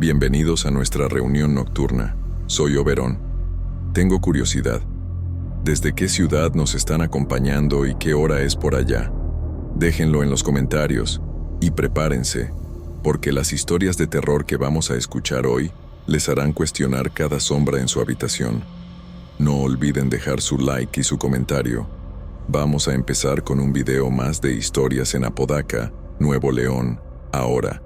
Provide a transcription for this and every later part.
Bienvenidos a nuestra reunión nocturna. Soy Oberón. Tengo curiosidad. ¿Desde qué ciudad nos están acompañando y qué hora es por allá? Déjenlo en los comentarios y prepárense, porque las historias de terror que vamos a escuchar hoy les harán cuestionar cada sombra en su habitación. No olviden dejar su like y su comentario. Vamos a empezar con un video más de historias en Apodaca, Nuevo León, ahora.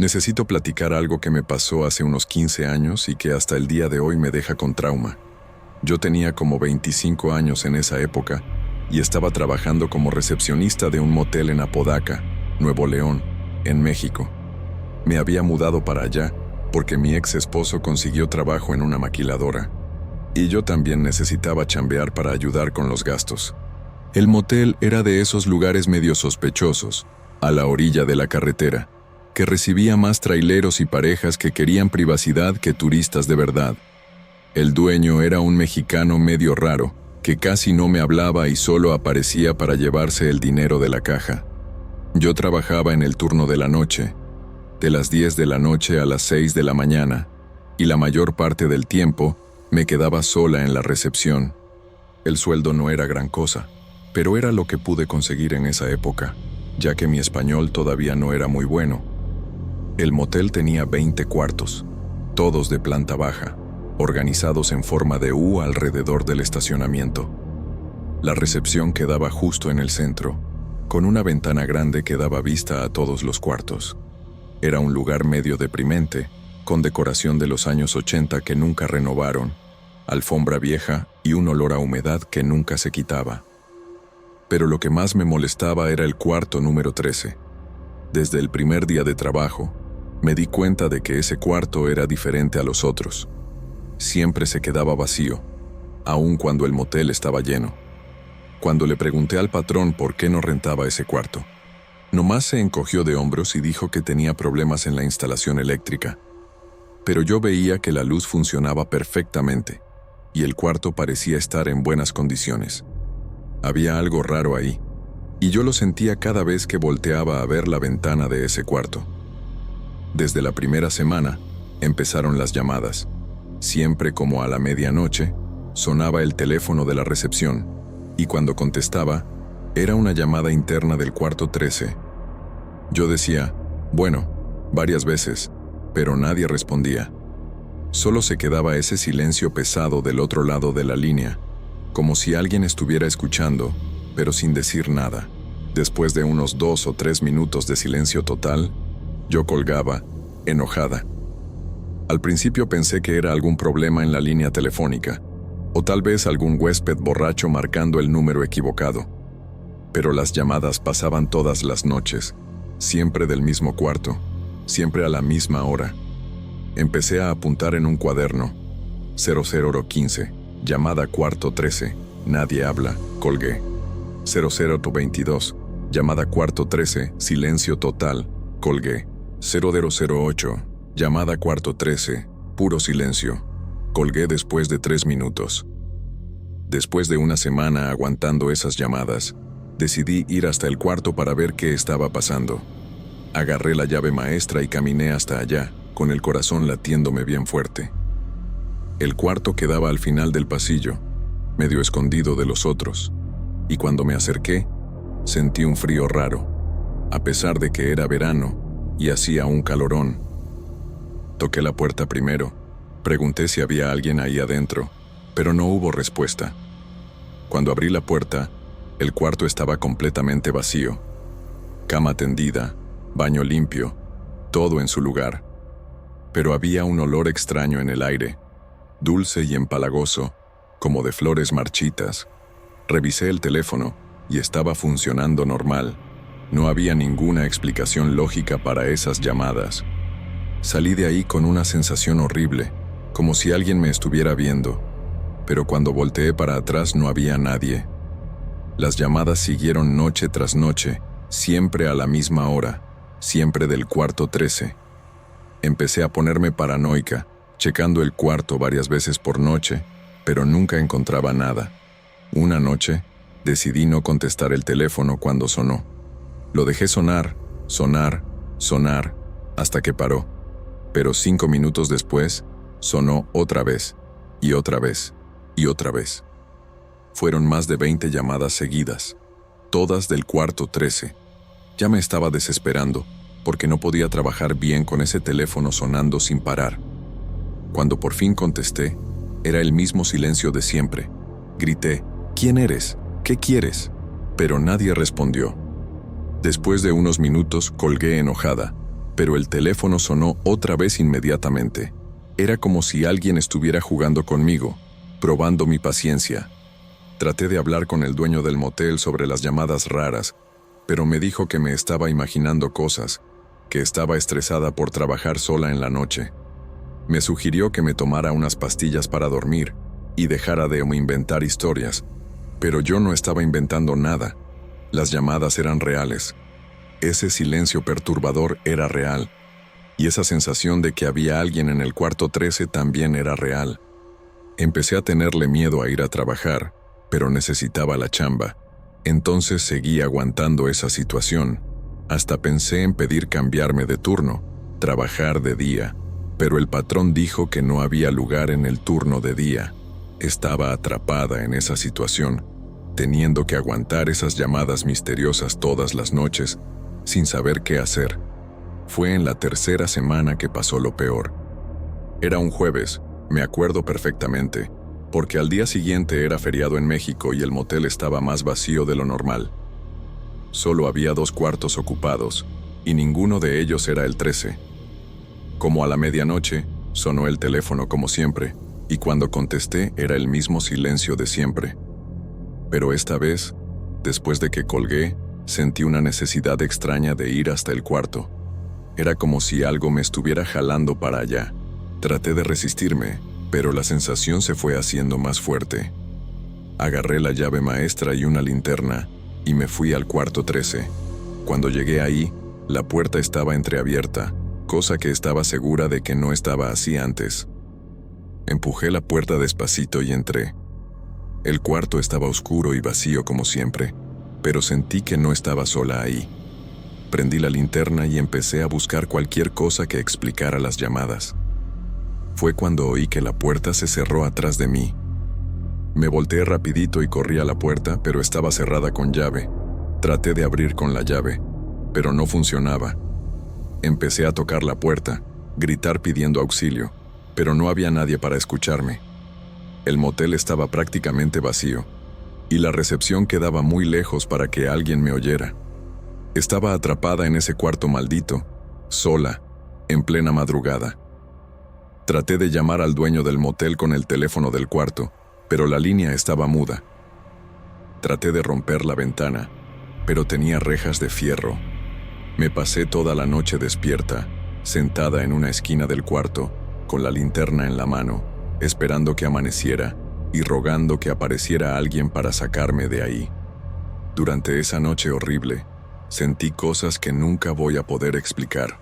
Necesito platicar algo que me pasó hace unos 15 años y que hasta el día de hoy me deja con trauma. Yo tenía como 25 años en esa época y estaba trabajando como recepcionista de un motel en Apodaca, Nuevo León, en México. Me había mudado para allá porque mi ex esposo consiguió trabajo en una maquiladora y yo también necesitaba chambear para ayudar con los gastos. El motel era de esos lugares medio sospechosos, a la orilla de la carretera, que recibía más traileros y parejas que querían privacidad que turistas de verdad. El dueño era un mexicano medio raro, que casi no me hablaba y solo aparecía para llevarse el dinero de la caja. Yo trabajaba en el turno de la noche, de las 10 de la noche a las 6 de la mañana, y la mayor parte del tiempo me quedaba sola en la recepción. El sueldo no era gran cosa, pero era lo que pude conseguir en esa época, ya que mi español todavía no era muy bueno. El motel tenía 20 cuartos, todos de planta baja, organizados en forma de U alrededor del estacionamiento. La recepción quedaba justo en el centro, con una ventana grande que daba vista a todos los cuartos. Era un lugar medio deprimente, con decoración de los años 80 que nunca renovaron, alfombra vieja y un olor a humedad que nunca se quitaba. Pero lo que más me molestaba era el cuarto número 13. Desde el primer día de trabajo, me di cuenta de que ese cuarto era diferente a los otros. Siempre se quedaba vacío, aun cuando el motel estaba lleno. Cuando le pregunté al patrón por qué no rentaba ese cuarto, nomás se encogió de hombros y dijo que tenía problemas en la instalación eléctrica. Pero yo veía que la luz funcionaba perfectamente, y el cuarto parecía estar en buenas condiciones. Había algo raro ahí, y yo lo sentía cada vez que volteaba a ver la ventana de ese cuarto. Desde la primera semana, empezaron las llamadas. Siempre como a la medianoche, sonaba el teléfono de la recepción, y cuando contestaba, era una llamada interna del cuarto 13. Yo decía, bueno, varias veces, pero nadie respondía. Solo se quedaba ese silencio pesado del otro lado de la línea, como si alguien estuviera escuchando, pero sin decir nada. Después de unos 2 o 3 minutos de silencio total, yo colgaba, enojada. Al principio pensé que era algún problema en la línea telefónica, o tal vez algún huésped borracho marcando el número equivocado. Pero las llamadas pasaban todas las noches, siempre del mismo cuarto, siempre a la misma hora. Empecé a apuntar en un cuaderno, 0015, llamada cuarto 13, nadie habla, colgué. 0022, llamada cuarto 13, silencio total, colgué. 0008, llamada cuarto 13, puro silencio, colgué después de 3 minutos. Después de una semana aguantando esas llamadas, decidí ir hasta el cuarto para ver qué estaba pasando. Agarré la llave maestra y caminé hasta allá, con el corazón latiéndome bien fuerte. El cuarto quedaba al final del pasillo, medio escondido de los otros, y cuando me acerqué, sentí un frío raro, a pesar de que era verano y hacía un calorón. Toqué la puerta primero, pregunté si había alguien ahí adentro, pero no hubo respuesta. Cuando abrí la puerta, el cuarto estaba completamente vacío. Cama tendida, baño limpio, todo en su lugar. Pero había un olor extraño en el aire, dulce y empalagoso, como de flores marchitas. Revisé el teléfono y estaba funcionando normal. No había ninguna explicación lógica para esas llamadas. Salí de ahí con una sensación horrible, como si alguien me estuviera viendo, pero cuando volteé para atrás no había nadie. Las llamadas siguieron noche tras noche, siempre a la misma hora, siempre del cuarto 13. Empecé a ponerme paranoica, checando el cuarto varias veces por noche, pero nunca encontraba nada. Una noche, decidí no contestar el teléfono cuando sonó. Lo dejé sonar, sonar, sonar, hasta que paró. Pero 5 minutos después, sonó otra vez, y otra vez, y otra vez. Fueron más de 20 llamadas seguidas, todas del cuarto 13. Ya me estaba desesperando, porque no podía trabajar bien con ese teléfono sonando sin parar. Cuando por fin contesté, era el mismo silencio de siempre. Grité, ¿quién eres? ¿Qué quieres? Pero nadie respondió. Después de unos minutos colgué enojada, pero el teléfono sonó otra vez inmediatamente. Era como si alguien estuviera jugando conmigo, probando mi paciencia. Traté de hablar con el dueño del motel sobre las llamadas raras, pero me dijo que me estaba imaginando cosas, que estaba estresada por trabajar sola en la noche. Me sugirió que me tomara unas pastillas para dormir y dejara de inventar historias, pero yo no estaba inventando nada. Las llamadas eran reales. Ese silencio perturbador era real, y esa sensación de que había alguien en el cuarto 13 también era real. Empecé a tenerle miedo a ir a trabajar, pero necesitaba la chamba. Entonces seguí aguantando esa situación. Hasta pensé en pedir cambiarme de turno, trabajar de día, pero el patrón dijo que no había lugar en el turno de día. Estaba atrapada en esa situación, teniendo que aguantar esas llamadas misteriosas todas las noches, sin saber qué hacer. Fue en la tercera semana que pasó lo peor. Era un jueves, me acuerdo perfectamente, porque al día siguiente era feriado en México y el motel estaba más vacío de lo normal. Solo había 2 cuartos ocupados, y ninguno de ellos era el 13. Como a la medianoche, sonó el teléfono como siempre, y cuando contesté era el mismo silencio de siempre. Pero esta vez, después de que colgué, sentí una necesidad extraña de ir hasta el cuarto. Era como si algo me estuviera jalando para allá. Traté de resistirme, pero la sensación se fue haciendo más fuerte. Agarré la llave maestra y una linterna, y me fui al cuarto 13. Cuando llegué ahí, la puerta estaba entreabierta, cosa que estaba segura de que no estaba así antes. Empujé la puerta despacito y entré. El cuarto estaba oscuro y vacío como siempre, pero sentí que no estaba sola ahí. Prendí la linterna y empecé a buscar cualquier cosa que explicara las llamadas. Fue cuando oí que la puerta se cerró atrás de mí. Me volteé rapidito y corrí a la puerta, pero estaba cerrada con llave. Traté de abrir con la llave, pero no funcionaba. Empecé a tocar la puerta, gritar pidiendo auxilio, pero no había nadie para escucharme. El motel estaba prácticamente vacío, y la recepción quedaba muy lejos para que alguien me oyera. Estaba atrapada en ese cuarto maldito, sola, en plena madrugada. Traté de llamar al dueño del motel con el teléfono del cuarto, pero la línea estaba muda. Traté de romper la ventana, pero tenía rejas de fierro. Me pasé toda la noche despierta, sentada en una esquina del cuarto, con la linterna en la mano, esperando que amaneciera y rogando que apareciera alguien para sacarme de ahí. Durante esa noche horrible, sentí cosas que nunca voy a poder explicar.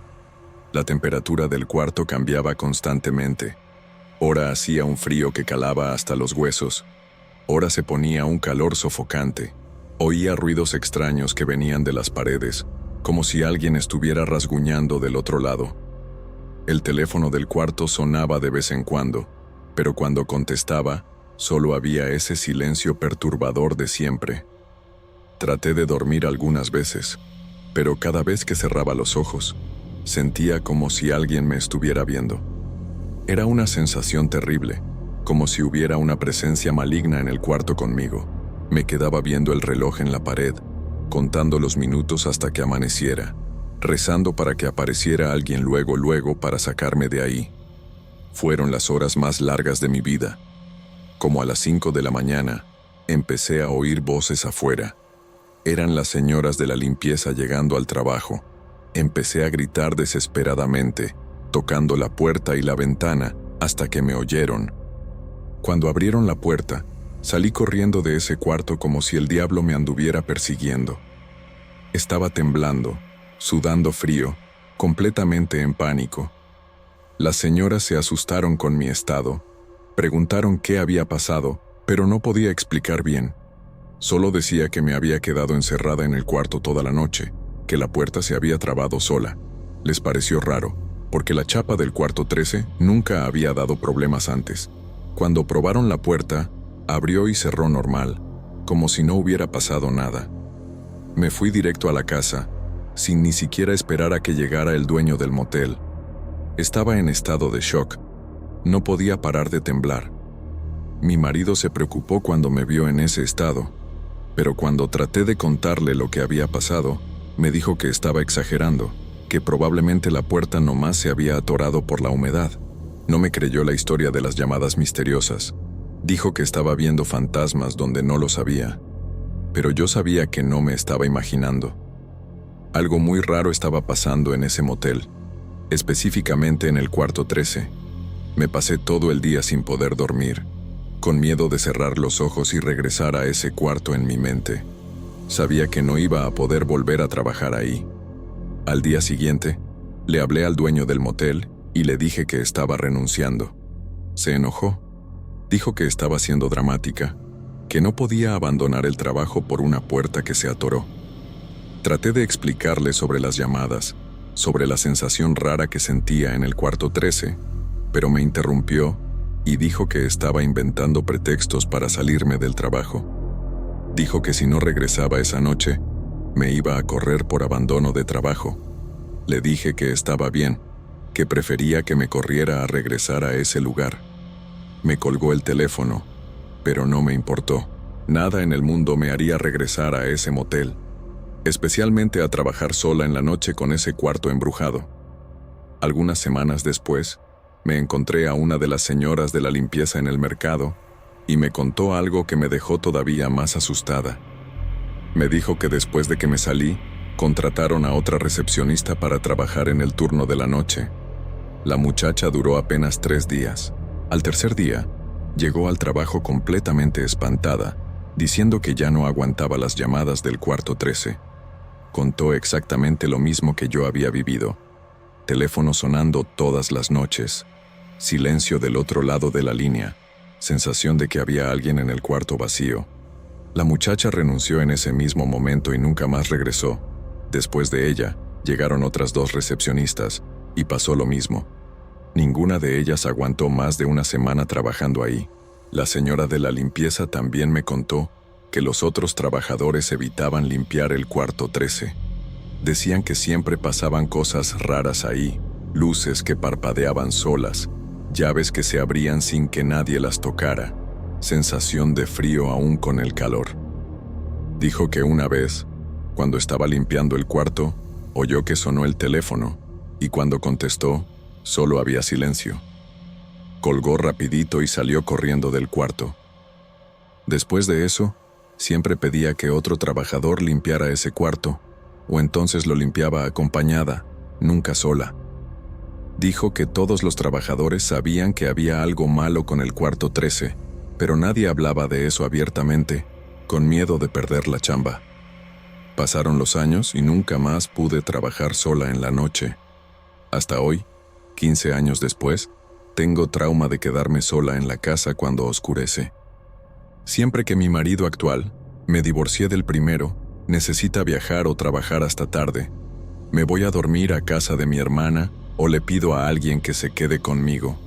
La temperatura del cuarto cambiaba constantemente. Ora hacía un frío que calaba hasta los huesos. Ora se ponía un calor sofocante. Oía ruidos extraños que venían de las paredes, como si alguien estuviera rasguñando del otro lado. El teléfono del cuarto sonaba de vez en cuando, pero cuando contestaba, solo había ese silencio perturbador de siempre. Traté de dormir algunas veces, pero cada vez que cerraba los ojos, sentía como si alguien me estuviera viendo. Era una sensación terrible, como si hubiera una presencia maligna en el cuarto conmigo. Me quedaba viendo el reloj en la pared, contando los minutos hasta que amaneciera, rezando para que apareciera alguien luego para sacarme de ahí. Fueron las horas más largas de mi vida. Como a las 5 de la mañana, empecé a oír voces afuera. Eran las señoras de la limpieza llegando al trabajo. Empecé a gritar desesperadamente, tocando la puerta y la ventana hasta que me oyeron. Cuando abrieron la puerta, salí corriendo de ese cuarto como si el diablo me anduviera persiguiendo. Estaba temblando, sudando frío, completamente en pánico. Las señoras se asustaron con mi estado. Preguntaron qué había pasado, pero no podía explicar bien. Solo decía que me había quedado encerrada en el cuarto toda la noche, que la puerta se había trabado sola. Les pareció raro, porque la chapa del cuarto 13 nunca había dado problemas antes. Cuando probaron la puerta, abrió y cerró normal, como si no hubiera pasado nada. Me fui directo a la casa, sin ni siquiera esperar a que llegara el dueño del motel. Estaba en estado de shock. No podía parar de temblar. Mi marido se preocupó cuando me vio en ese estado, pero cuando traté de contarle lo que había pasado, me dijo que estaba exagerando, que probablemente la puerta nomás se había atorado por la humedad. No me creyó la historia de las llamadas misteriosas. Dijo que estaba viendo fantasmas donde no los había. Pero yo sabía que no me estaba imaginando. Algo muy raro estaba pasando en ese motel, específicamente en el cuarto 13. Me pasé todo el día sin poder dormir, con miedo de cerrar los ojos y regresar a ese cuarto en mi mente. Sabía que no iba a poder volver a trabajar ahí. Al día siguiente, le hablé al dueño del motel y le dije que estaba renunciando. Se enojó. Dijo que estaba siendo dramática, que no podía abandonar el trabajo por una puerta que se atoró. Traté de explicarle sobre las llamadas, sobre la sensación rara que sentía en el cuarto 13, pero me interrumpió y dijo que estaba inventando pretextos para salirme del trabajo. Dijo que si no regresaba esa noche, me iba a correr por abandono de trabajo. Le dije que estaba bien, que prefería que me corriera a regresar a ese lugar. Me colgó el teléfono, pero no me importó. Nada en el mundo me haría regresar a ese motel, especialmente a trabajar sola en la noche con ese cuarto embrujado. Algunas semanas después, me encontré a una de las señoras de la limpieza en el mercado y me contó algo que me dejó todavía más asustada. Me dijo que después de que me salí, contrataron a otra recepcionista para trabajar en el turno de la noche. La muchacha duró apenas 3 días. Al tercer día, llegó al trabajo completamente espantada, diciendo que ya no aguantaba las llamadas del cuarto 13. Contó exactamente lo mismo que yo había vivido. Teléfono sonando todas las noches. Silencio del otro lado de la línea. Sensación de que había alguien en el cuarto vacío. La muchacha renunció en ese mismo momento y nunca más regresó. Después de ella, llegaron otras 2 recepcionistas, y pasó lo mismo. Ninguna de ellas aguantó más de una semana trabajando ahí. La señora de la limpieza también me contó que los otros trabajadores evitaban limpiar el cuarto 13. Decían que siempre pasaban cosas raras ahí, luces que parpadeaban solas, llaves que se abrían sin que nadie las tocara, sensación de frío aún con el calor. Dijo que una vez, cuando estaba limpiando el cuarto, oyó que sonó el teléfono, y cuando contestó, solo había silencio. Colgó rapidito y salió corriendo del cuarto. Después de eso, siempre pedía que otro trabajador limpiara ese cuarto, o entonces lo limpiaba acompañada, nunca sola. Dijo que todos los trabajadores sabían que había algo malo con el cuarto 13, pero nadie hablaba de eso abiertamente, con miedo de perder la chamba. Pasaron los años y nunca más pude trabajar sola en la noche. Hasta hoy, 15 años después, tengo trauma de quedarme sola en la casa cuando oscurece. Siempre que mi marido actual, me divorcié del primero, necesita viajar o trabajar hasta tarde, me voy a dormir a casa de mi hermana o le pido a alguien que se quede conmigo.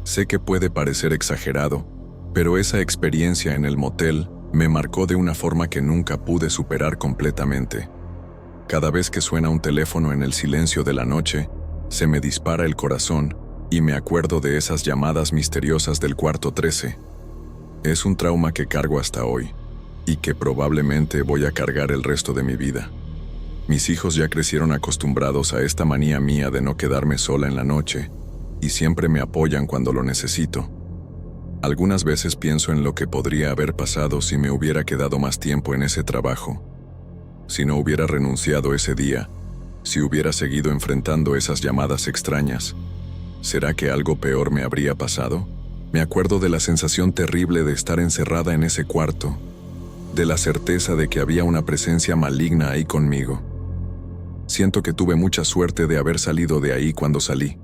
Sé que puede parecer exagerado, pero esa experiencia en el motel me marcó de una forma que nunca pude superar completamente. Cada vez que suena un teléfono en el silencio de la noche, se me dispara el corazón y me acuerdo de esas llamadas misteriosas del cuarto 13. Es un trauma que cargo hasta hoy, y que probablemente voy a cargar el resto de mi vida. Mis hijos ya crecieron acostumbrados a esta manía mía de no quedarme sola en la noche, y siempre me apoyan cuando lo necesito. Algunas veces pienso en lo que podría haber pasado si me hubiera quedado más tiempo en ese trabajo. Si no hubiera renunciado ese día, si hubiera seguido enfrentando esas llamadas extrañas, ¿será que algo peor me habría pasado? Me acuerdo de la sensación terrible de estar encerrada en ese cuarto, de la certeza de que había una presencia maligna ahí conmigo. Siento que tuve mucha suerte de haber salido de ahí cuando salí.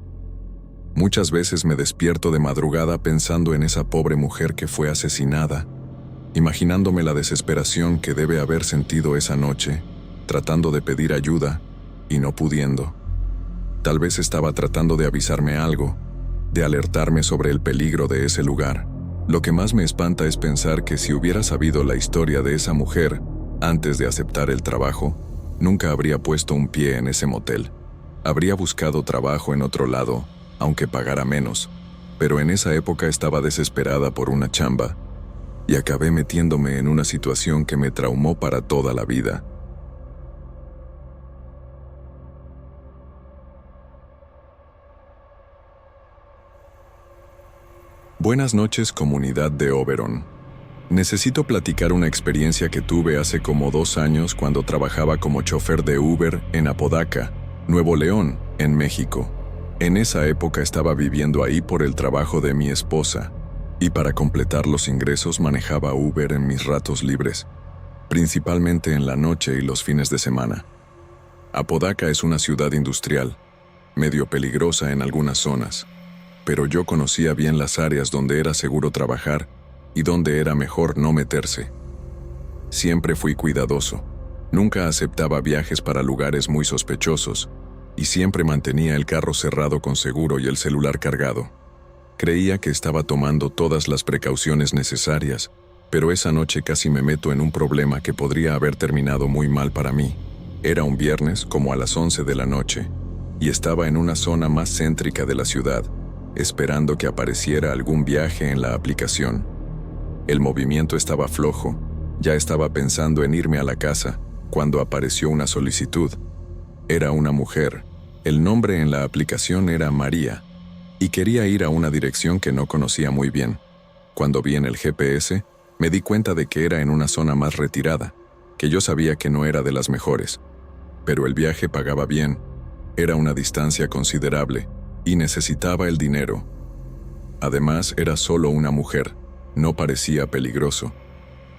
Muchas veces me despierto de madrugada pensando en esa pobre mujer que fue asesinada, imaginándome la desesperación que debe haber sentido esa noche, tratando de pedir ayuda y no pudiendo. Tal vez estaba tratando de avisarme algo, de alertarme sobre el peligro de ese lugar. Lo que más me espanta es pensar que si hubiera sabido la historia de esa mujer antes de aceptar el trabajo, nunca habría puesto un pie en ese motel. Habría buscado trabajo en otro lado, aunque pagara menos, pero en esa época estaba desesperada por una chamba, y acabé metiéndome en una situación que me traumó para toda la vida. Buenas noches, comunidad de Oberon. Necesito platicar una experiencia que tuve hace como 2 años cuando trabajaba como chofer de Uber en Apodaca, Nuevo León, en México. En esa época estaba viviendo ahí por el trabajo de mi esposa, y para completar los ingresos manejaba Uber en mis ratos libres, principalmente en la noche y los fines de semana. Apodaca es una ciudad industrial, medio peligrosa en algunas zonas, pero yo conocía bien las áreas donde era seguro trabajar y donde era mejor no meterse. Siempre fui cuidadoso, nunca aceptaba viajes para lugares muy sospechosos y siempre mantenía el carro cerrado con seguro y el celular cargado. Creía que estaba tomando todas las precauciones necesarias, pero esa noche casi me meto en un problema que podría haber terminado muy mal para mí. Era un viernes como a las 11 de la noche y estaba en una zona más céntrica de la ciudad, esperando que apareciera algún viaje en la aplicación. El movimiento estaba flojo, ya estaba pensando en irme a la casa, cuando apareció una solicitud. Era una mujer, el nombre en la aplicación era María, y quería ir a una dirección que no conocía muy bien. Cuando vi en el GPS, me di cuenta de que era en una zona más retirada, que yo sabía que no era de las mejores. Pero el viaje pagaba bien, era una distancia considerable, y necesitaba el dinero. Además, era solo una mujer, no parecía peligroso.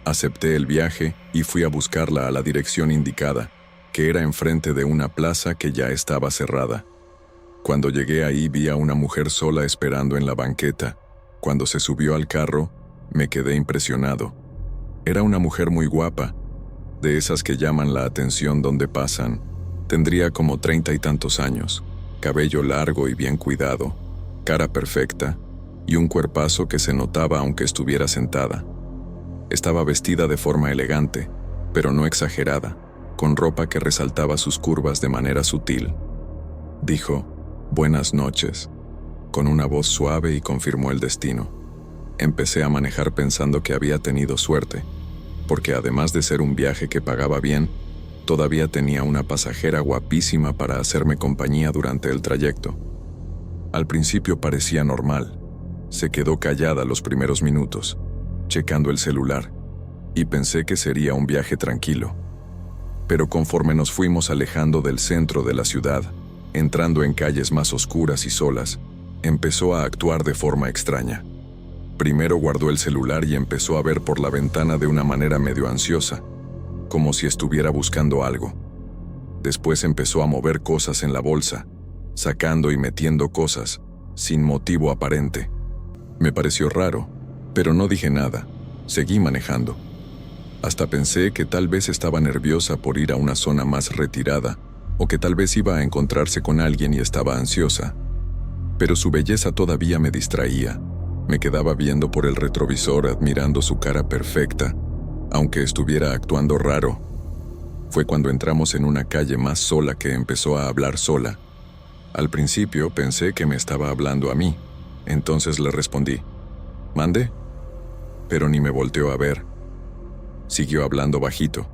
Acepté el viaje y fui a buscarla a la dirección indicada, que era enfrente de una plaza que ya estaba cerrada. Cuando llegué ahí vi a una mujer sola esperando en la banqueta. Cuando se subió al carro, me quedé impresionado. Era una mujer muy guapa, de esas que llaman la atención donde pasan. Tendría como 30 y tantos años, cabello largo y bien cuidado, cara perfecta y un cuerpazo que se notaba aunque estuviera sentada. Estaba vestida de forma elegante, pero no exagerada, con ropa que resaltaba sus curvas de manera sutil. Dijo, «Buenas noches», con una voz suave y confirmó el destino. Empecé a manejar pensando que había tenido suerte, porque además de ser un viaje que pagaba bien, todavía tenía una pasajera guapísima para hacerme compañía durante el trayecto. Al principio parecía normal. Se quedó callada los primeros minutos, checando el celular, y pensé que sería un viaje tranquilo. Pero conforme nos fuimos alejando del centro de la ciudad, entrando en calles más oscuras y solas, empezó a actuar de forma extraña. Primero guardó el celular y empezó a ver por la ventana de una manera medio ansiosa, como si estuviera buscando algo. Después empezó a mover cosas en la bolsa, sacando y metiendo cosas, sin motivo aparente. Me pareció raro, pero no dije nada, seguí manejando. Hasta pensé que tal vez estaba nerviosa por ir a una zona más retirada, o que tal vez iba a encontrarse con alguien y estaba ansiosa. Pero su belleza todavía me distraía. Me quedaba viendo por el retrovisor admirando su cara perfecta, aunque estuviera actuando raro. Fue cuando entramos en una calle más sola que empezó a hablar sola. Al principio pensé que me estaba hablando a mí, entonces le respondí, «¿Mande?», pero ni me volteó a ver. Siguió hablando bajito,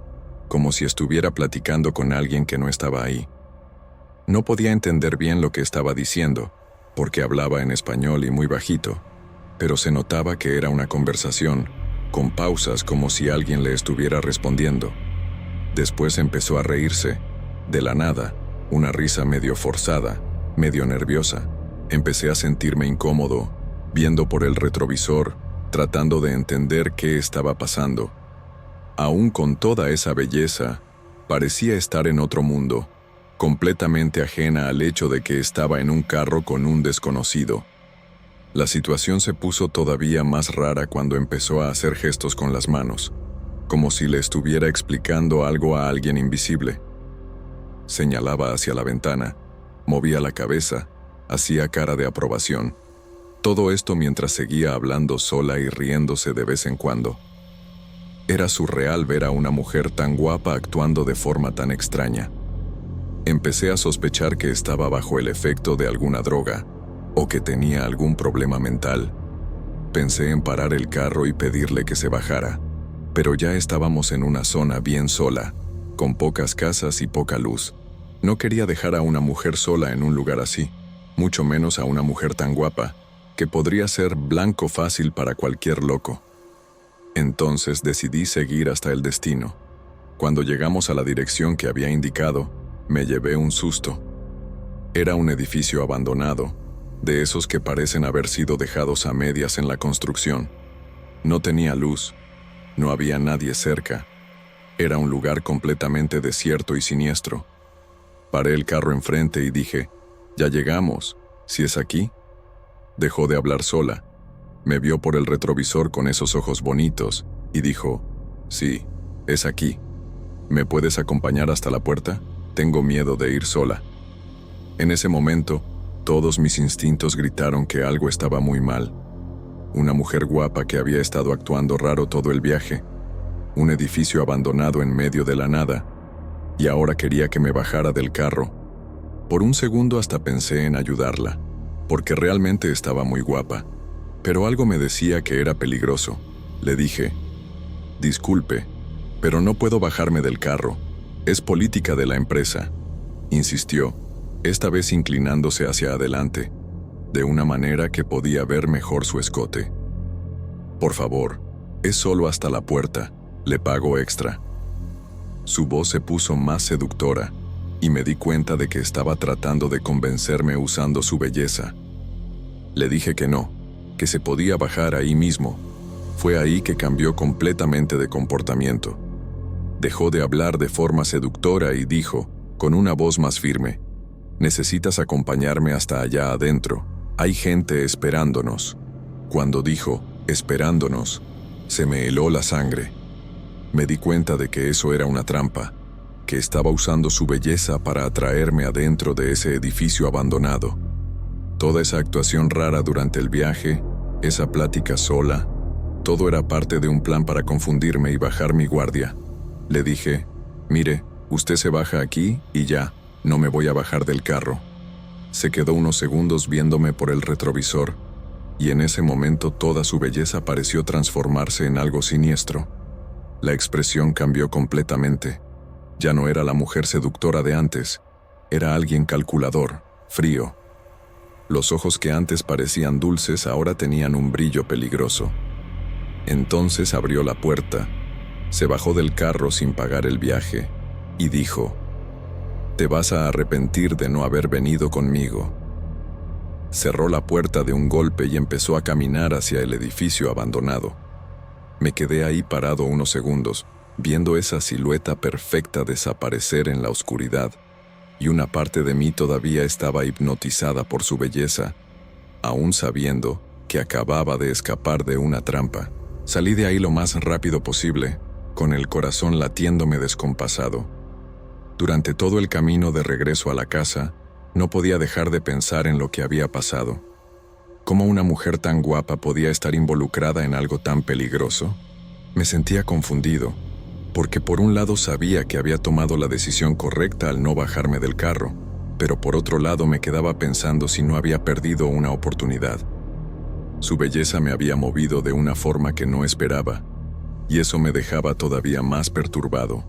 como si estuviera platicando con alguien que no estaba ahí. No podía entender bien lo que estaba diciendo, porque hablaba en español y muy bajito, pero se notaba que era una conversación, con pausas como si alguien le estuviera respondiendo. Después empezó a reírse, de la nada, una risa medio forzada, medio nerviosa. Empecé a sentirme incómodo, viendo por el retrovisor, tratando de entender qué estaba pasando. Aún con toda esa belleza, parecía estar en otro mundo, completamente ajena al hecho de que estaba en un carro con un desconocido. La situación se puso todavía más rara cuando empezó a hacer gestos con las manos, como si le estuviera explicando algo a alguien invisible. Señalaba hacia la ventana, Movía la cabeza, hacía cara de aprobación. Todo esto mientras seguía hablando sola y riéndose de vez en cuando. Era surreal ver a una mujer tan guapa actuando de forma tan extraña. Empecé a sospechar que estaba bajo el efecto de alguna droga o que tenía algún problema mental. Pensé en parar el carro y pedirle que se bajara, pero ya estábamos en una zona bien sola, con pocas casas y poca luz. No quería dejar a una mujer sola en un lugar así, mucho menos a una mujer tan guapa, que podría ser blanco fácil para cualquier loco. Entonces decidí seguir hasta el destino. Cuando llegamos a la dirección que había indicado, me llevé un susto. Era un edificio abandonado, de esos que parecen haber sido dejados a medias en la construcción. No tenía luz, no había nadie cerca. Era un lugar completamente desierto y siniestro. Paré el carro enfrente y dije, «Ya llegamos, ¿si es aquí?» Dejó de hablar sola. Me vio por el retrovisor con esos ojos bonitos y dijo, «Sí, es aquí. ¿Me puedes acompañar hasta la puerta? Tengo miedo de ir sola». En ese momento, todos mis instintos gritaron que algo estaba muy mal. Una mujer guapa que había estado actuando raro todo el viaje, un edificio abandonado en medio de la nada, y ahora quería que me bajara del carro. Por un segundo hasta pensé en ayudarla, porque realmente estaba muy guapa, pero algo me decía que era peligroso. Le dije, «Disculpe, pero no puedo bajarme del carro. Es política de la empresa», insistió, esta vez inclinándose hacia adelante, de una manera que podía ver mejor su escote. «Por favor, es solo hasta la puerta, le pago extra». Su voz se puso más seductora, y me di cuenta de que estaba tratando de convencerme usando su belleza. Le dije que no, que se podía bajar ahí mismo. Fue ahí que cambió completamente de comportamiento. Dejó de hablar de forma seductora y dijo, con una voz más firme, «Necesitas acompañarme hasta allá adentro. Hay gente esperándonos». Cuando dijo, «esperándonos», se me heló la sangre. Me di cuenta de que eso era una trampa, que estaba usando su belleza para atraerme adentro de ese edificio abandonado. Toda esa actuación rara durante el viaje, esa plática sola, todo era parte de un plan para confundirme y bajar mi guardia. Le dije, «Mire, usted se baja aquí y ya, no me voy a bajar del carro». Se quedó unos segundos viéndome por el retrovisor, y en ese momento toda su belleza pareció transformarse en algo siniestro. La expresión cambió completamente. Ya no era la mujer seductora de antes, era alguien calculador, frío. Los ojos que antes parecían dulces ahora tenían un brillo peligroso. Entonces abrió la puerta, se bajó del carro sin pagar el viaje, y dijo, «Te vas a arrepentir de no haber venido conmigo». Cerró la puerta de un golpe y empezó a caminar hacia el edificio abandonado. Me quedé ahí parado unos segundos, viendo esa silueta perfecta desaparecer en la oscuridad, y una parte de mí todavía estaba hipnotizada por su belleza, aún sabiendo que acababa de escapar de una trampa. Salí de ahí lo más rápido posible, con el corazón latiéndome descompasado. Durante todo el camino de regreso a la casa, no podía dejar de pensar en lo que había pasado. ¿Cómo una mujer tan guapa podía estar involucrada en algo tan peligroso? Me sentía confundido, porque por un lado sabía que había tomado la decisión correcta al no bajarme del carro, pero por otro lado me quedaba pensando si no había perdido una oportunidad. Su belleza me había movido de una forma que no esperaba, y eso me dejaba todavía más perturbado.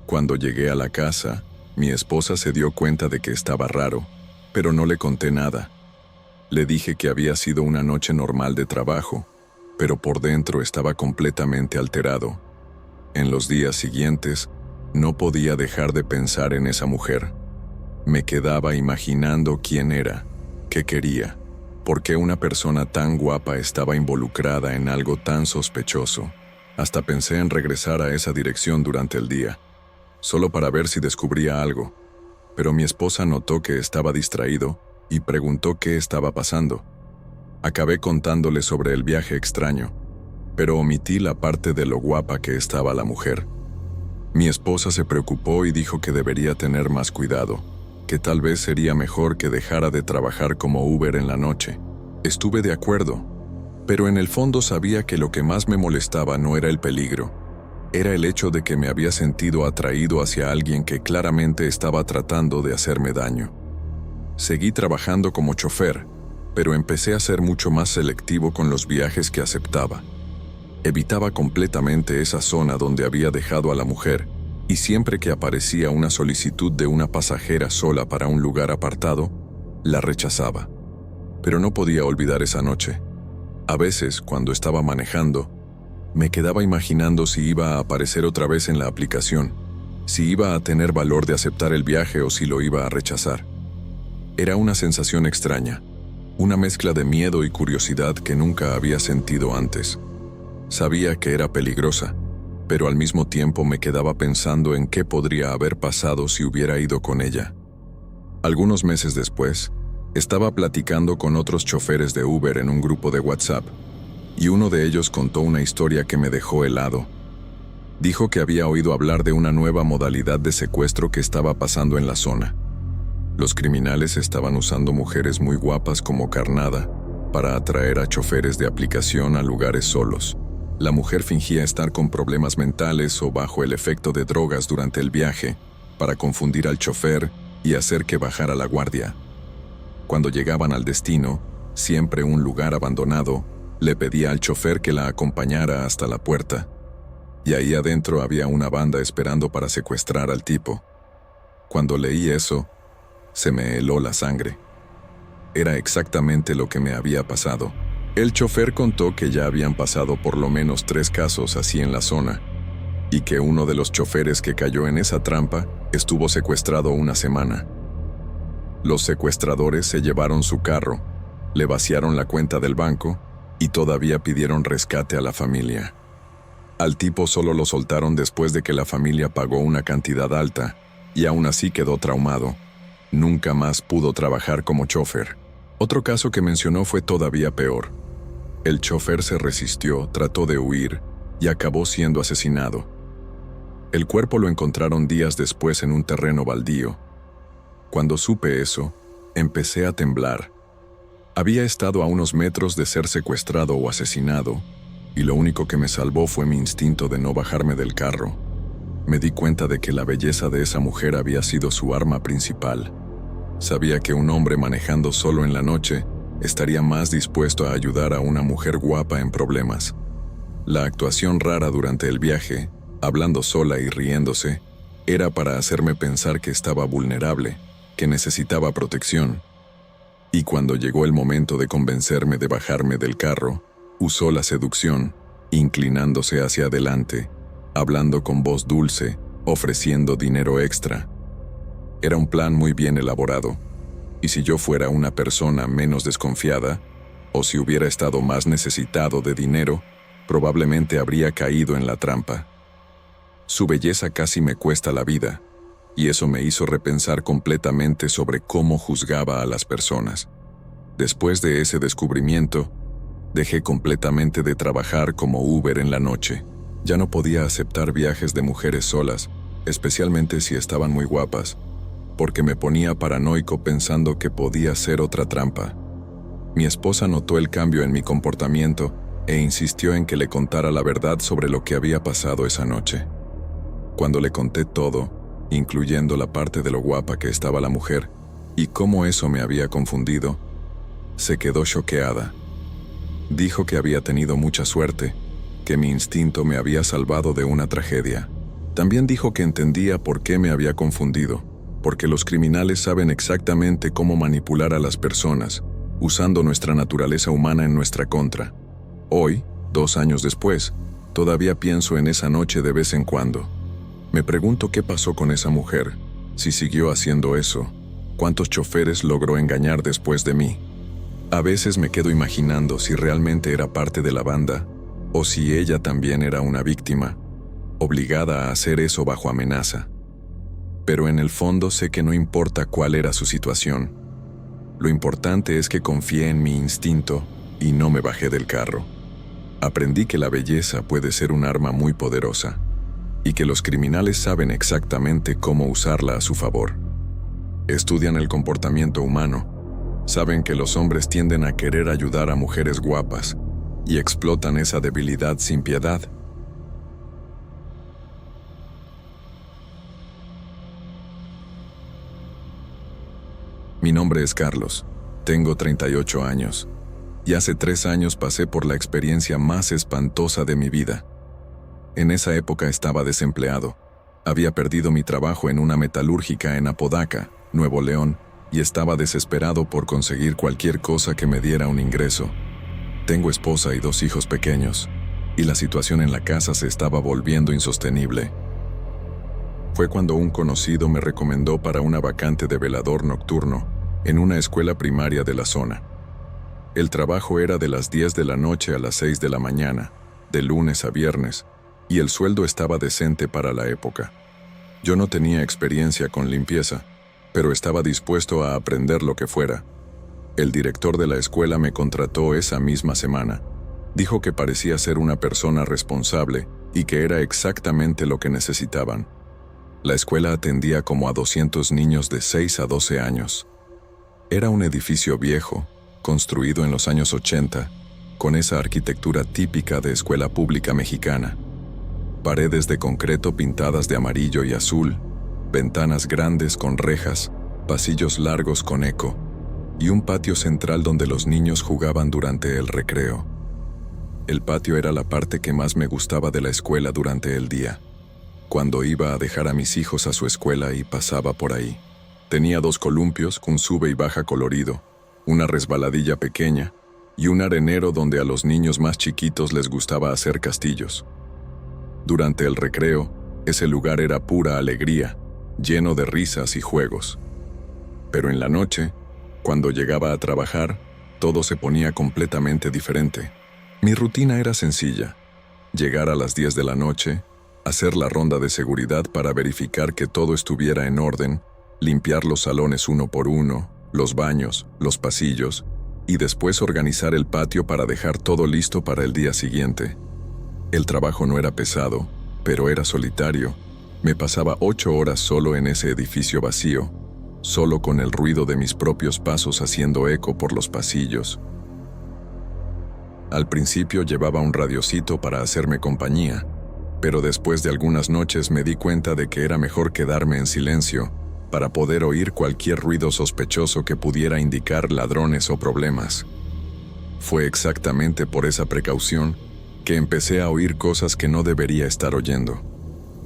Cuando llegué a la casa, mi esposa se dio cuenta de que estaba raro, pero no le conté nada. Le dije que había sido una noche normal de trabajo, pero por dentro estaba completamente alterado. En los días siguientes, no podía dejar de pensar en esa mujer. Me quedaba imaginando quién era, qué quería, por qué una persona tan guapa estaba involucrada en algo tan sospechoso. Hasta pensé en regresar a esa dirección durante el día, solo para ver si descubría algo, pero mi esposa notó que estaba distraído y preguntó qué estaba pasando. Acabé contándole sobre el viaje extraño, pero omití la parte de lo guapa que estaba la mujer. Mi esposa se preocupó y dijo que debería tener más cuidado, que tal vez sería mejor que dejara de trabajar como Uber en la noche. Estuve de acuerdo, pero en el fondo sabía que lo que más me molestaba no era el peligro, era el hecho de que me había sentido atraído hacia alguien que claramente estaba tratando de hacerme daño. Seguí trabajando como chofer, pero empecé a ser mucho más selectivo con los viajes que aceptaba. Evitaba completamente esa zona donde había dejado a la mujer, y siempre que aparecía una solicitud de una pasajera sola para un lugar apartado, la rechazaba. Pero no podía olvidar esa noche. A veces, cuando estaba manejando, me quedaba imaginando si iba a aparecer otra vez en la aplicación, si iba a tener valor de aceptar el viaje o si lo iba a rechazar. Era una sensación extraña, una mezcla de miedo y curiosidad que nunca había sentido antes. Sabía que era peligrosa, pero al mismo tiempo me quedaba pensando en qué podría haber pasado si hubiera ido con ella. Algunos meses después, estaba platicando con otros choferes de Uber en un grupo de WhatsApp, y uno de ellos contó una historia que me dejó helado. Dijo que había oído hablar de una nueva modalidad de secuestro que estaba pasando en la zona. Los criminales estaban usando mujeres muy guapas como carnada para atraer a choferes de aplicación a lugares solos. La mujer fingía estar con problemas mentales o bajo el efecto de drogas durante el viaje para confundir al chofer y hacer que bajara la guardia. Cuando llegaban al destino, siempre un lugar abandonado, le pedía al chofer que la acompañara hasta la puerta. Y ahí adentro había una banda esperando para secuestrar al tipo. Cuando leí eso, se me heló la sangre. Era exactamente lo que me había pasado. El chofer contó que ya habían pasado por lo menos 3 casos así en la zona, y que uno de los choferes que cayó en esa trampa estuvo secuestrado una semana. Los secuestradores se llevaron su carro, le vaciaron la cuenta del banco y todavía pidieron rescate a la familia. Al tipo solo lo soltaron después de que la familia pagó una cantidad alta y aún así quedó traumado. Nunca más pudo trabajar como chofer. Otro caso que mencionó fue todavía peor. El chofer se resistió, trató de huir y acabó siendo asesinado. El cuerpo lo encontraron días después en un terreno baldío. Cuando supe eso, empecé a temblar. Había estado a unos metros de ser secuestrado o asesinado, y lo único que me salvó fue mi instinto de no bajarme del carro. Me di cuenta de que la belleza de esa mujer había sido su arma principal. Sabía que un hombre manejando solo en la noche estaría más dispuesto a ayudar a una mujer guapa en problemas. La actuación rara durante el viaje, hablando sola y riéndose, era para hacerme pensar que estaba vulnerable, que necesitaba protección. Y cuando llegó el momento de convencerme de bajarme del carro, usó la seducción, inclinándose hacia adelante, hablando con voz dulce, ofreciendo dinero extra. Era un plan muy bien elaborado, y si yo fuera una persona menos desconfiada, o si hubiera estado más necesitado de dinero, probablemente habría caído en la trampa. Su belleza casi me cuesta la vida, y eso me hizo repensar completamente sobre cómo juzgaba a las personas. Después de ese descubrimiento, dejé completamente de trabajar como Uber en la noche. Ya no podía aceptar viajes de mujeres solas, especialmente si estaban muy guapas, porque me ponía paranoico pensando que podía ser otra trampa. Mi esposa notó el cambio en mi comportamiento e insistió en que le contara la verdad sobre lo que había pasado esa noche. Cuando le conté todo, incluyendo la parte de lo guapa que estaba la mujer y cómo eso me había confundido, se quedó choqueada. Dijo que había tenido mucha suerte, que mi instinto me había salvado de una tragedia. También dijo que entendía por qué me había confundido, porque los criminales saben exactamente cómo manipular a las personas, usando nuestra naturaleza humana en nuestra contra. Hoy, 2 años después, todavía pienso en esa noche de vez en cuando. Me pregunto qué pasó con esa mujer, si siguió haciendo eso, cuántos choferes logró engañar después de mí. A veces me quedo imaginando si realmente era parte de la banda, o si ella también era una víctima, obligada a hacer eso bajo amenaza. Pero en el fondo sé que no importa cuál era su situación. Lo importante es que confié en mi instinto y no me bajé del carro. Aprendí que la belleza puede ser un arma muy poderosa, y que los criminales saben exactamente cómo usarla a su favor. Estudian el comportamiento humano. Saben que los hombres tienden a querer ayudar a mujeres guapas y explotan esa debilidad sin piedad. Mi nombre es Carlos. Tengo 38 años. Y hace 3 años pasé por la experiencia más espantosa de mi vida. En esa época estaba desempleado. Había perdido mi trabajo en una metalúrgica en Apodaca, Nuevo León, y estaba desesperado por conseguir cualquier cosa que me diera un ingreso. Tengo esposa y 2 hijos pequeños, y la situación en la casa se estaba volviendo insostenible. Fue cuando un conocido me recomendó para una vacante de velador nocturno en una escuela primaria de la zona. El trabajo era de las 10 de la noche a las 6 de la mañana, de lunes a viernes, y el sueldo estaba decente para la época. Yo no tenía experiencia con limpieza, pero estaba dispuesto a aprender lo que fuera. El director de la escuela me contrató esa misma semana. Dijo que parecía ser una persona responsable y que era exactamente lo que necesitaban. La escuela atendía como a 200 niños de 6 a 12 años. Era un edificio viejo, construido en los años 80, con esa arquitectura típica de escuela pública mexicana. Paredes de concreto pintadas de amarillo y azul, ventanas grandes con rejas, pasillos largos con eco, y un patio central donde los niños jugaban durante el recreo. El patio era la parte que más me gustaba de la escuela durante el día. Cuando iba a dejar a mis hijos a su escuela y pasaba por ahí. Tenía 2 columpios con sube y baja colorido, una resbaladilla pequeña y un arenero donde a los niños más chiquitos les gustaba hacer castillos. Durante el recreo, ese lugar era pura alegría, lleno de risas y juegos. Pero en la noche, cuando llegaba a trabajar, todo se ponía completamente diferente. Mi rutina era sencilla: llegar a las 10 de la noche, hacer la ronda de seguridad para verificar que todo estuviera en orden, limpiar los salones uno por uno, los baños, los pasillos, y después organizar el patio para dejar todo listo para el día siguiente. El trabajo no era pesado, pero era solitario. Me pasaba 8 horas solo en ese edificio vacío, solo con el ruido de mis propios pasos haciendo eco por los pasillos. Al principio llevaba un radiocito para hacerme compañía, pero después de algunas noches me di cuenta de que era mejor quedarme en silencio para poder oír cualquier ruido sospechoso que pudiera indicar ladrones o problemas. Fue exactamente por esa precaución que empecé a oír cosas que no debería estar oyendo.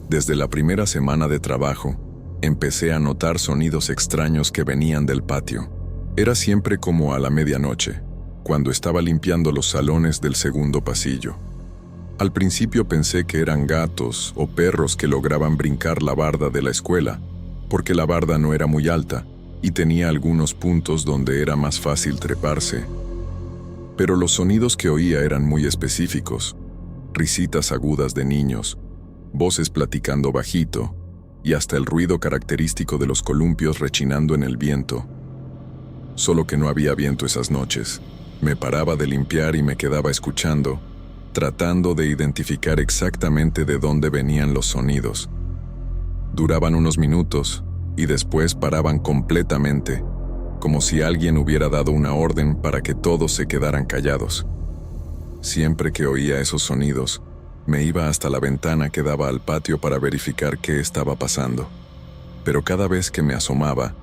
Desde la primera semana de trabajo, empecé a notar sonidos extraños que venían del patio. Era siempre como a la medianoche, cuando estaba limpiando los salones del segundo pasillo. Al principio pensé que eran gatos o perros que lograban brincar la barda de la escuela, porque la barda no era muy alta y tenía algunos puntos donde era más fácil treparse. Pero los sonidos que oía eran muy específicos: risitas agudas de niños, voces platicando bajito, y hasta el ruido característico de los columpios rechinando en el viento. Solo que no había viento esas noches. Me paraba de limpiar y me quedaba escuchando, tratando de identificar exactamente de dónde venían los sonidos. Duraban unos minutos y después paraban completamente, como si alguien hubiera dado una orden para que todos se quedaran callados. Siempre que oía esos sonidos, me iba hasta la ventana que daba al patio para verificar qué estaba pasando. Pero cada vez que me asomaba,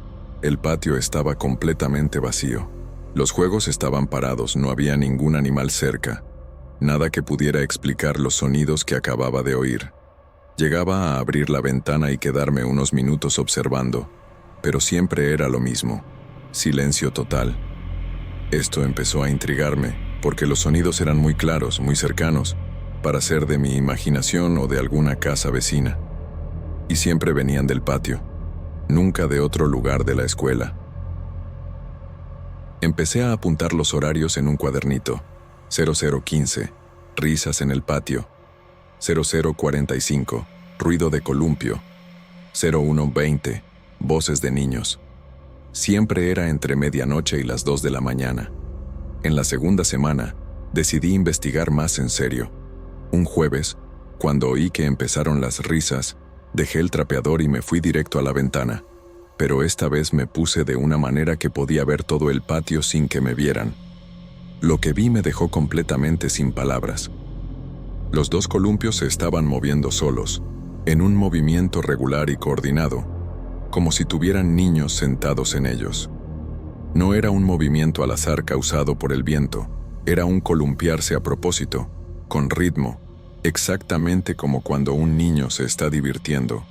el patio estaba completamente vacío. Los juegos estaban parados, no había ningún animal cerca, nada que pudiera explicar los sonidos que acababa de oír. Llegaba a abrir la ventana y quedarme unos minutos observando, pero siempre era lo mismo: silencio total. Esto empezó a intrigarme, porque los sonidos eran muy claros, muy cercanos, para ser de mi imaginación o de alguna casa vecina. Y siempre venían del patio, nunca de otro lugar de la escuela. Empecé a apuntar los horarios en un cuadernito: 00:15, risas en el patio; 00:45, ruido de columpio; 01:20, voces de niños. Siempre era entre medianoche y las 2 de la mañana. En la segunda semana, decidí investigar más en serio. Un jueves, cuando oí que empezaron las risas, dejé el trapeador y me fui directo a la ventana. pero esta vez me puse de una manera que podía ver todo el patio sin que me vieran. Lo que vi me dejó completamente sin palabras. Los dos columpios se estaban moviendo solos, en un movimiento regular y coordinado, como si tuvieran niños sentados en ellos. No era un movimiento al azar causado por el viento, era un columpiarse a propósito, con ritmo, exactamente como cuando un niño se está divirtiendo.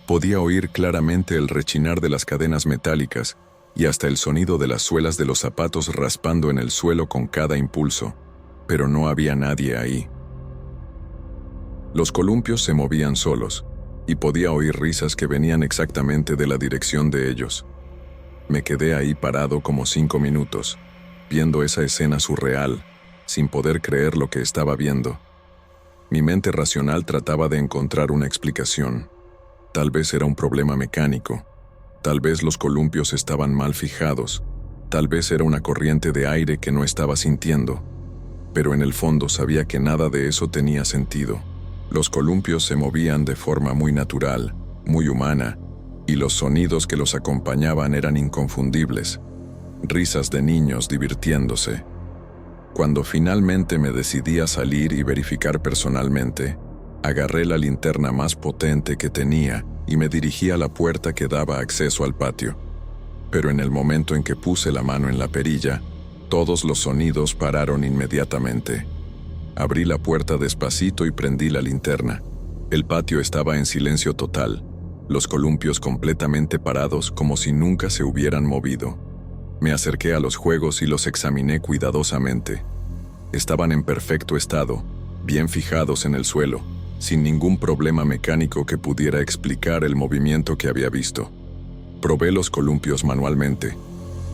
Podía oír claramente el rechinar de las cadenas metálicas y hasta el sonido de las suelas de los zapatos raspando en el suelo con cada impulso, pero no había nadie ahí. Los columpios se movían solos, y podía oír risas que venían exactamente de la dirección de ellos. Me quedé ahí parado como 5 minutos, viendo esa escena surreal, sin poder creer lo que estaba viendo. Mi mente racional trataba de encontrar una explicación. Tal vez era un problema mecánico, tal vez los columpios estaban mal fijados, tal vez era una corriente de aire que no estaba sintiendo, pero en el fondo sabía que nada de eso tenía sentido. Los columpios se movían de forma muy natural, muy humana, y los sonidos que los acompañaban eran inconfundibles. Risas de niños divirtiéndose. Cuando finalmente me decidí a salir y verificar personalmente, agarré la linterna más potente que tenía y me dirigí a la puerta que daba acceso al patio. Pero en el momento en que puse la mano en la perilla, todos los sonidos pararon inmediatamente. Abrí la puerta despacito y prendí la linterna. El patio estaba en silencio total, los columpios completamente parados como si nunca se hubieran movido. Me acerqué a los juegos y los examiné cuidadosamente. Estaban en perfecto estado, bien fijados en el suelo, sin ningún problema mecánico que pudiera explicar el movimiento que había visto. Probé los columpios manualmente,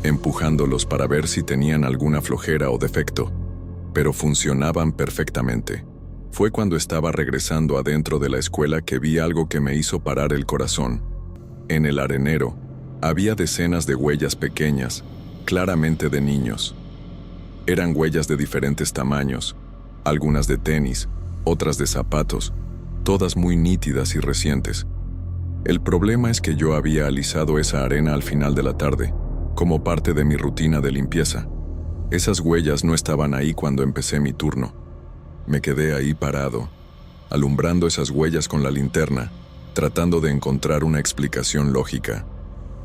empujándolos para ver si tenían alguna flojera o defecto, pero funcionaban perfectamente. Fue cuando estaba regresando adentro de la escuela que vi algo que me hizo parar el corazón. En el arenero, había decenas de huellas pequeñas, claramente de niños. Eran huellas de diferentes tamaños, algunas de tenis, otras de zapatos, todas muy nítidas y recientes. El problema es que yo había alisado esa arena al final de la tarde, como parte de mi rutina de limpieza. Esas huellas no estaban ahí cuando empecé mi turno. Me quedé ahí parado, alumbrando esas huellas con la linterna, tratando de encontrar una explicación lógica.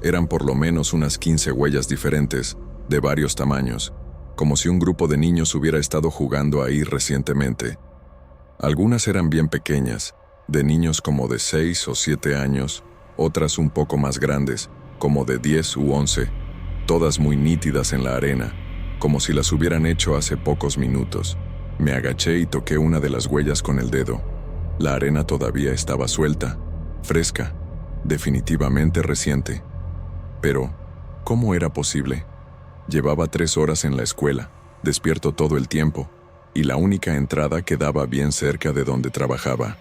Eran por lo menos unas 15 huellas diferentes, de varios tamaños, como si un grupo de niños hubiera estado jugando ahí recientemente. Algunas eran bien pequeñas, de niños como de 6 o 7 años, otras un poco más grandes, como de 10 u 11, todas muy nítidas en la arena, como si las hubieran hecho hace pocos minutos. Me agaché y toqué una de las huellas con el dedo. La arena todavía estaba suelta, fresca, definitivamente reciente. Pero, ¿cómo era posible? Llevaba 3 horas en la escuela, despierto todo el tiempo, y la única entrada quedaba bien cerca de donde trabajaba.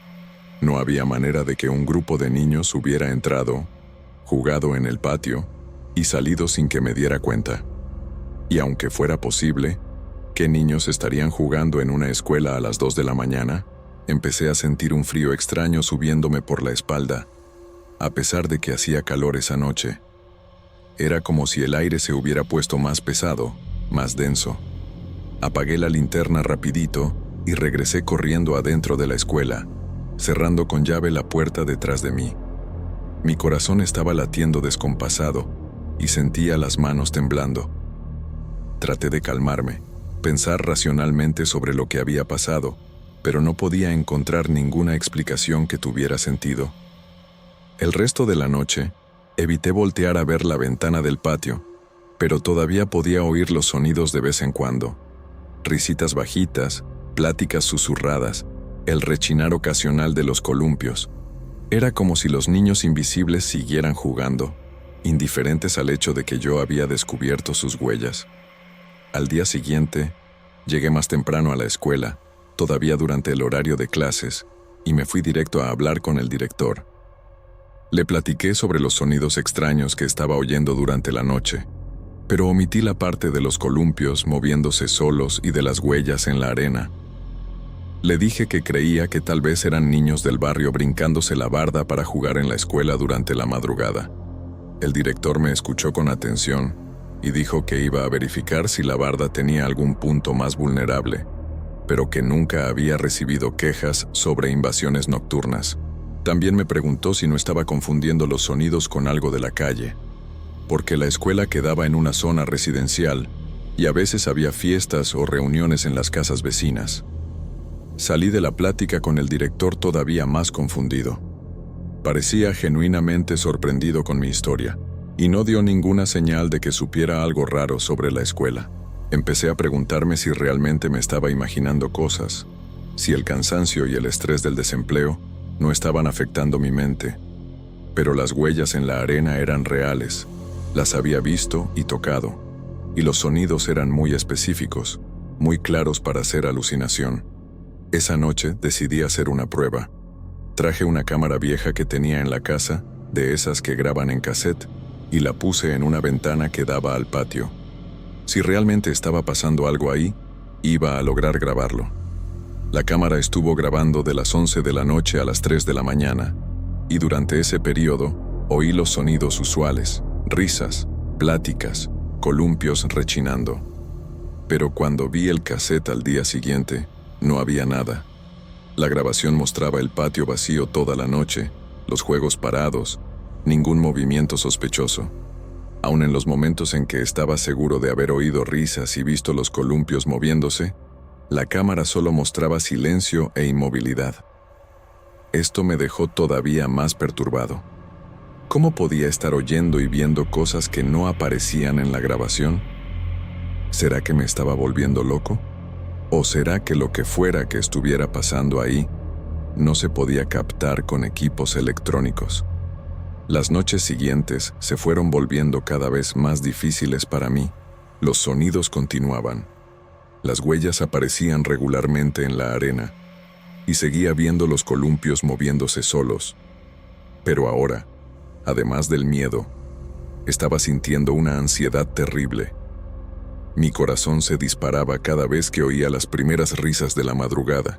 No había manera de que un grupo de niños hubiera entrado, jugado en el patio, y salido sin que me diera cuenta. Y aunque fuera posible, ¿qué niños estarían jugando en una escuela a las 2 de la mañana? Empecé a sentir un frío extraño subiéndome por la espalda, a pesar de que hacía calor esa noche. Era como si el aire se hubiera puesto más pesado, más denso. Apagué la linterna rapidito y regresé corriendo adentro de la escuela, cerrando con llave la puerta detrás de mí. Mi corazón estaba latiendo descompasado y sentía las manos temblando. Traté de calmarme, pensar racionalmente sobre lo que había pasado, pero no podía encontrar ninguna explicación que tuviera sentido. El resto de la noche, evité voltear a ver la ventana del patio, pero todavía podía oír los sonidos de vez en cuando. Risitas bajitas, pláticas susurradas, el rechinar ocasional de los columpios. Era como si los niños invisibles siguieran jugando, indiferentes al hecho de que yo había descubierto sus huellas. Al día siguiente, llegué más temprano a la escuela, todavía durante el horario de clases, y me fui directo a hablar con el director. Le platiqué sobre los sonidos extraños que estaba oyendo durante la noche, pero omití la parte de los columpios moviéndose solos y de las huellas en la arena. Le dije que creía que tal vez eran niños del barrio brincándose la barda para jugar en la escuela durante la madrugada. El director me escuchó con atención y dijo que iba a verificar si la barda tenía algún punto más vulnerable, pero que nunca había recibido quejas sobre invasiones nocturnas. También me preguntó si no estaba confundiendo los sonidos con algo de la calle, porque la escuela quedaba en una zona residencial y a veces había fiestas o reuniones en las casas vecinas. Salí de la plática con el director todavía más confundido. Parecía genuinamente sorprendido con mi historia, y no dio ninguna señal de que supiera algo raro sobre la escuela. Empecé a preguntarme si realmente me estaba imaginando cosas, si el cansancio y el estrés del desempleo no estaban afectando mi mente. Pero las huellas en la arena eran reales, las había visto y tocado, y los sonidos eran muy específicos, muy claros para ser alucinación. Esa noche decidí hacer una prueba. Traje una cámara vieja que tenía en la casa, de esas que graban en cassette, y la puse en una ventana que daba al patio. Si realmente estaba pasando algo ahí, iba a lograr grabarlo. La cámara estuvo grabando de las 11 de la noche a las 3 de la mañana, y durante ese periodo oí los sonidos usuales, risas, pláticas, columpios rechinando. Pero cuando vi el cassette al día siguiente, no había nada. La grabación mostraba el patio vacío toda la noche, los juegos parados, ningún movimiento sospechoso. Aun en los momentos en que estaba seguro de haber oído risas y visto los columpios moviéndose, la cámara solo mostraba silencio e inmovilidad. Esto me dejó todavía más perturbado. ¿Cómo podía estar oyendo y viendo cosas que no aparecían en la grabación? ¿Será que me estaba volviendo loco? ¿O será que lo que fuera que estuviera pasando ahí no se podía captar con equipos electrónicos? Las noches siguientes se fueron volviendo cada vez más difíciles para mí. Los sonidos continuaban. Las huellas aparecían regularmente en la arena y seguía viendo los columpios moviéndose solos. Pero ahora, además del miedo, estaba sintiendo una ansiedad terrible. Mi corazón se disparaba cada vez que oía las primeras risas de la madrugada.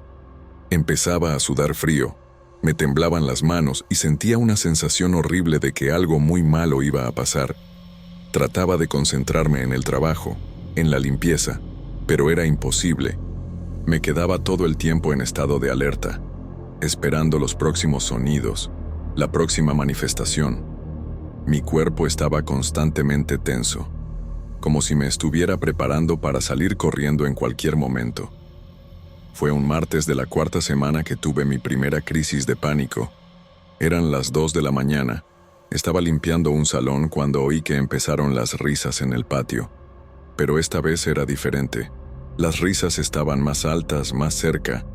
Empezaba a sudar frío, me temblaban las manos y sentía una sensación horrible de que algo muy malo iba a pasar. Trataba de concentrarme en el trabajo, en la limpieza, pero era imposible. Me quedaba todo el tiempo en estado de alerta, esperando los próximos sonidos, la próxima manifestación. Mi cuerpo estaba constantemente tenso, como si me estuviera preparando para salir corriendo en cualquier momento. Fue un martes de la cuarta semana que tuve mi primera crisis de pánico. Eran las 2 de la mañana. Estaba limpiando un salón cuando oí que empezaron las risas en el patio. Pero esta vez era diferente. Las risas estaban más altas, más cerca,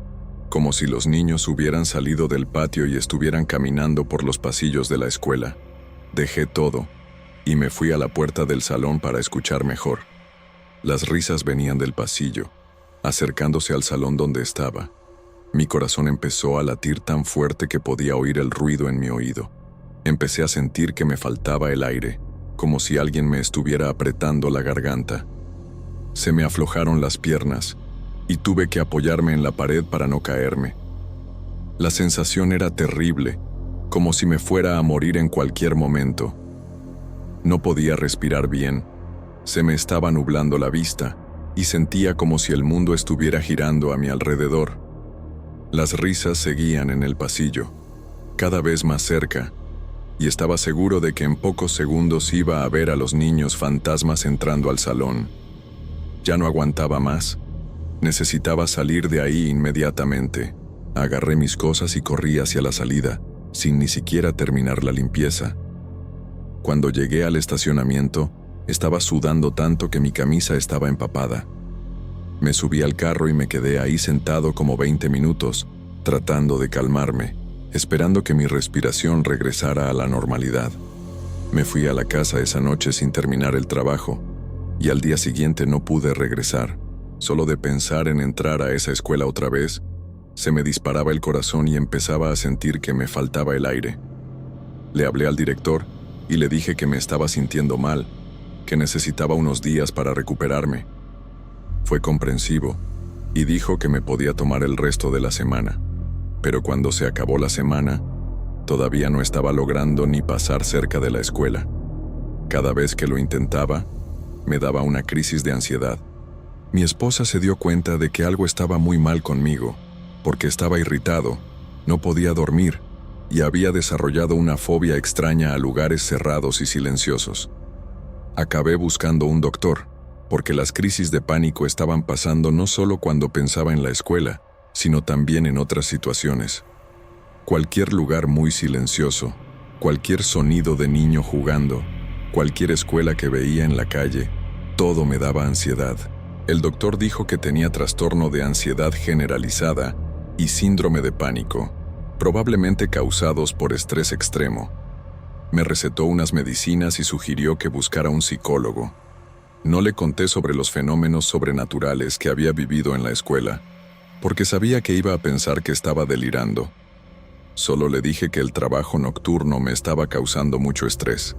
como si los niños hubieran salido del patio y estuvieran caminando por los pasillos de la escuela. Dejé todo y me fui a la puerta del salón para escuchar mejor. Las risas venían del pasillo, acercándose al salón donde estaba. Mi corazón empezó a latir tan fuerte que podía oír el ruido en mi oído. Empecé a sentir que me faltaba el aire, como si alguien me estuviera apretando la garganta. Se me aflojaron las piernas y tuve que apoyarme en la pared para no caerme. La sensación era terrible, como si me fuera a morir en cualquier momento. No podía respirar bien, se me estaba nublando la vista y sentía como si el mundo estuviera girando a mi alrededor. Las risas seguían en el pasillo, cada vez más cerca, y estaba seguro de que en pocos segundos iba a ver a los niños fantasmas entrando al salón. Ya no aguantaba más. Necesitaba salir de ahí inmediatamente. Agarré mis cosas y corrí hacia la salida, sin ni siquiera terminar la limpieza. Cuando llegué al estacionamiento, estaba sudando tanto que mi camisa estaba empapada. Me subí al carro y me quedé ahí sentado como 20 minutos, tratando de calmarme, esperando que mi respiración regresara a la normalidad. Me fui a la casa esa noche sin terminar el trabajo, y al día siguiente no pude regresar. Solo de pensar en entrar a esa escuela otra vez, se me disparaba el corazón y empezaba a sentir que me faltaba el aire. Le hablé al director y le dije que me estaba sintiendo mal, que necesitaba unos días para recuperarme. Fue comprensivo y dijo que me podía tomar el resto de la semana, pero cuando se acabó la semana, todavía no estaba logrando ni pasar cerca de la escuela. Cada vez que lo intentaba, me daba una crisis de ansiedad. Mi esposa se dio cuenta de que algo estaba muy mal conmigo, porque estaba irritado, no podía dormir y había desarrollado una fobia extraña a lugares cerrados y silenciosos. Acabé buscando un doctor, porque las crisis de pánico estaban pasando no solo cuando pensaba en la escuela, sino también en otras situaciones. Cualquier lugar muy silencioso, cualquier sonido de niño jugando, cualquier escuela que veía en la calle, todo me daba ansiedad. El doctor dijo que tenía trastorno de ansiedad generalizada y síndrome de pánico, probablemente causados por estrés extremo. Me recetó unas medicinas y sugirió que buscara un psicólogo. No le conté sobre los fenómenos sobrenaturales que había vivido en la escuela, porque sabía que iba a pensar que estaba delirando. Solo le dije que el trabajo nocturno me estaba causando mucho estrés.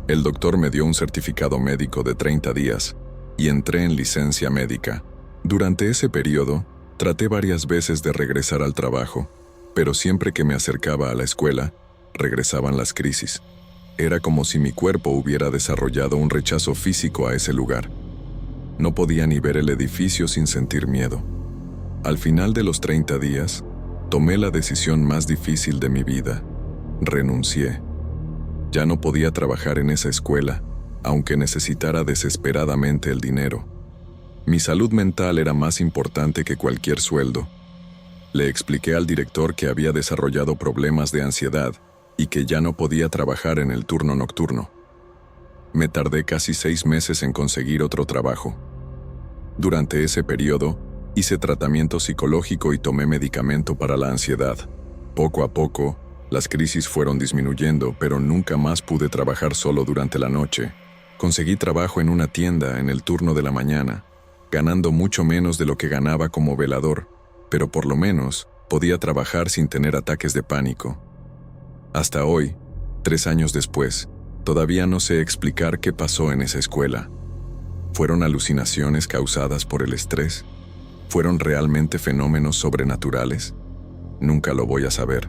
El doctor me dio un certificado médico de 30 días y entré en licencia médica. Durante ese periodo, traté varias veces de regresar al trabajo, pero siempre que me acercaba a la escuela, regresaban las crisis. Era como si mi cuerpo hubiera desarrollado un rechazo físico a ese lugar. No podía ni ver el edificio sin sentir miedo. Al final de los 30 días, tomé la decisión más difícil de mi vida. Renuncié. Ya no podía trabajar en esa escuela, aunque necesitara desesperadamente el dinero. Mi salud mental era más importante que cualquier sueldo. Le expliqué al director que había desarrollado problemas de ansiedad y que ya no podía trabajar en el turno nocturno. Me tardé casi 6 meses en conseguir otro trabajo. Durante ese periodo, hice tratamiento psicológico y tomé medicamento para la ansiedad. Poco a poco, las crisis fueron disminuyendo, pero nunca más pude trabajar solo durante la noche. Conseguí trabajo en una tienda en el turno de la mañana, ganando mucho menos de lo que ganaba como velador, pero por lo menos podía trabajar sin tener ataques de pánico. Hasta hoy, 3 años después, todavía no sé explicar qué pasó en esa escuela. ¿Fueron alucinaciones causadas por el estrés? ¿Fueron realmente fenómenos sobrenaturales? Nunca lo voy a saber.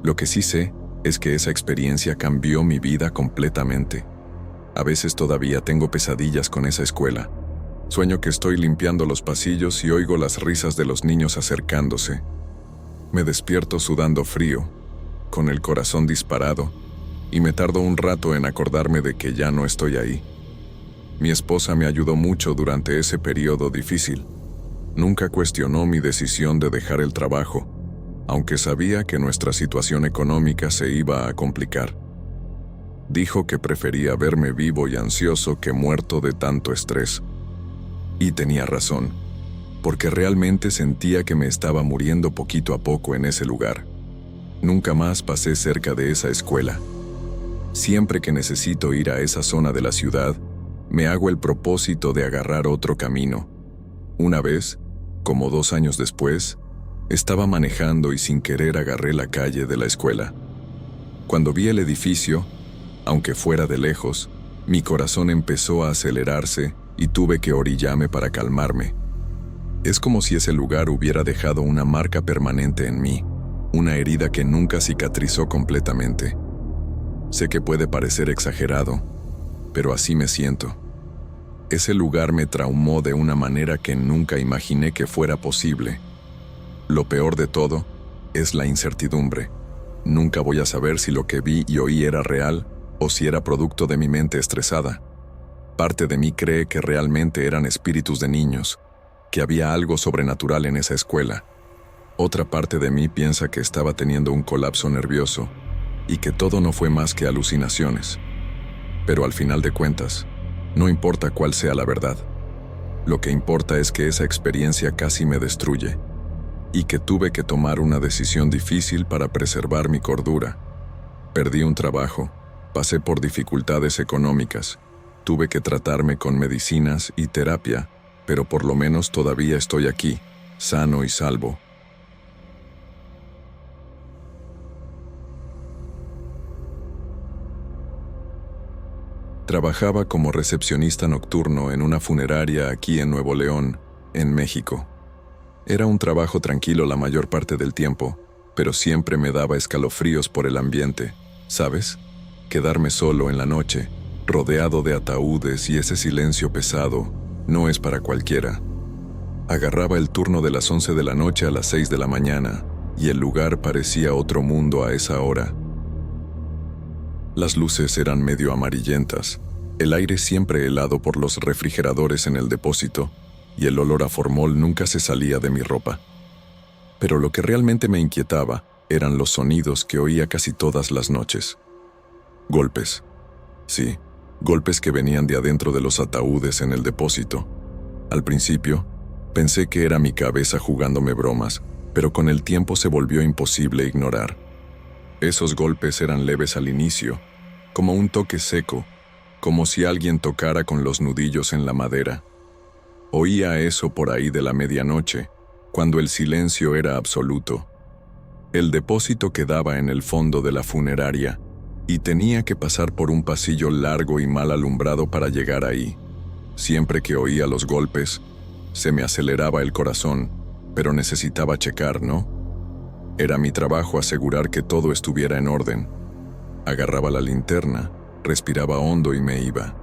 Lo que sí sé es que esa experiencia cambió mi vida completamente. A veces todavía tengo pesadillas con esa escuela. Sueño que estoy limpiando los pasillos y oigo las risas de los niños acercándose. Me despierto sudando frío, con el corazón disparado, y me tardo un rato en acordarme de que ya no estoy ahí. Mi esposa me ayudó mucho durante ese periodo difícil. Nunca cuestionó mi decisión de dejar el trabajo, aunque sabía que nuestra situación económica se iba a complicar. Dijo que prefería verme vivo y ansioso que muerto de tanto estrés. Y tenía razón, porque realmente sentía que me estaba muriendo poquito a poco en ese lugar. Nunca más pasé cerca de esa escuela. Siempre que necesito ir a esa zona de la ciudad, me hago el propósito de agarrar otro camino. Una vez, como 2 años después, estaba manejando y sin querer agarré la calle de la escuela. Cuando vi el edificio, aunque fuera de lejos, mi corazón empezó a acelerarse y tuve que orillarme para calmarme. Es como si ese lugar hubiera dejado una marca permanente en mí, una herida que nunca cicatrizó completamente. Sé que puede parecer exagerado, pero así me siento. Ese lugar me traumó de una manera que nunca imaginé que fuera posible. Lo peor de todo es la incertidumbre. Nunca voy a saber si lo que vi y oí era real o si era producto de mi mente estresada. Parte de mí cree que realmente eran espíritus de niños, que había algo sobrenatural en esa escuela. Otra parte de mí piensa que estaba teniendo un colapso nervioso y que todo no fue más que alucinaciones. Pero al final de cuentas, no importa cuál sea la verdad. Lo que importa es que esa experiencia casi me destruye y que tuve que tomar una decisión difícil para preservar mi cordura. Perdí un trabajo, pasé por dificultades económicas, tuve que tratarme con medicinas y terapia, pero por lo menos todavía estoy aquí, sano y salvo. Trabajaba como recepcionista nocturno en una funeraria aquí en Nuevo León, en México. Era un trabajo tranquilo la mayor parte del tiempo, pero siempre me daba escalofríos por el ambiente, ¿sabes? Quedarme solo en la noche, rodeado de ataúdes, y ese silencio pesado no es para cualquiera. Agarraba el turno de las 11 de la noche a las 6 de la mañana, y el lugar parecía otro mundo a esa hora. Las luces eran medio amarillentas, el aire siempre helado por los refrigeradores en el depósito, y el olor a formol nunca se salía de mi ropa. Pero lo que realmente me inquietaba eran los sonidos que oía casi todas las noches. Golpes. Sí, golpes que venían de adentro de los ataúdes en el depósito. Al principio, pensé que era mi cabeza jugándome bromas, pero con el tiempo se volvió imposible ignorar. Esos golpes eran leves al inicio, como un toque seco, como si alguien tocara con los nudillos en la madera. Oía eso por ahí de la medianoche, cuando el silencio era absoluto. El depósito quedaba en el fondo de la funeraria, y tenía que pasar por un pasillo largo y mal alumbrado para llegar ahí. Siempre que oía los golpes, se me aceleraba el corazón, pero necesitaba checar, ¿no? Era mi trabajo asegurar que todo estuviera en orden. Agarraba la linterna, respiraba hondo y me iba.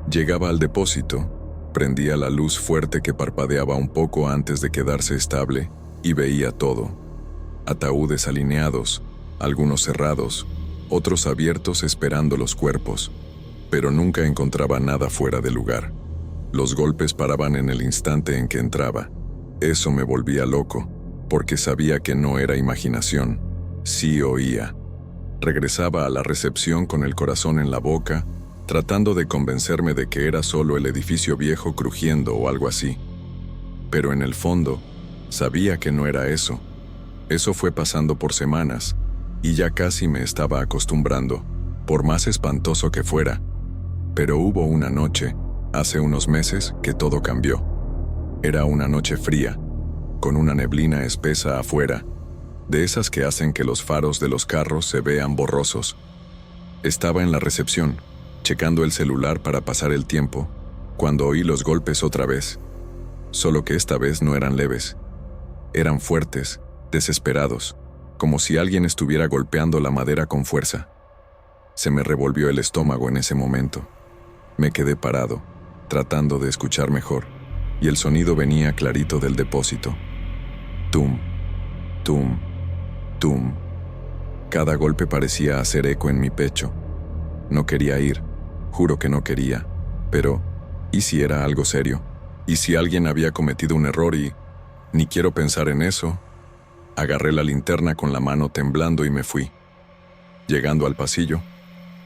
Llegaba al depósito, prendía la luz fuerte que parpadeaba un poco antes de quedarse estable, y veía todo. Ataúdes alineados, algunos cerrados, otros abiertos esperando los cuerpos, pero nunca encontraba nada fuera de lugar. Los golpes paraban en el instante en que entraba. Eso me volvía loco, porque sabía que no era imaginación. Sí oía. Regresaba a la recepción con el corazón en la boca, tratando de convencerme de que era solo el edificio viejo crujiendo o algo así. Pero en el fondo, sabía que no era eso. Eso fue pasando por semanas, y ya casi me estaba acostumbrando, por más espantoso que fuera. Pero hubo una noche, hace unos meses, que todo cambió. Era una noche fría, con una neblina espesa afuera, de esas que hacen que los faros de los carros se vean borrosos. Estaba en la recepción, checando el celular para pasar el tiempo, cuando oí los golpes otra vez. Solo que esta vez no eran leves. Eran fuertes, desesperados, como si alguien estuviera golpeando la madera con fuerza. Se me revolvió el estómago en ese momento. Me quedé parado, tratando de escuchar mejor, y el sonido venía clarito del depósito. Tum, tum, tum. Cada golpe parecía hacer eco en mi pecho. No quería ir, juro que no quería, pero ¿y si era algo serio? ¿Y si alguien había cometido un error y ni quiero pensar en eso? Agarré la linterna con la mano temblando y me fui. Llegando al pasillo,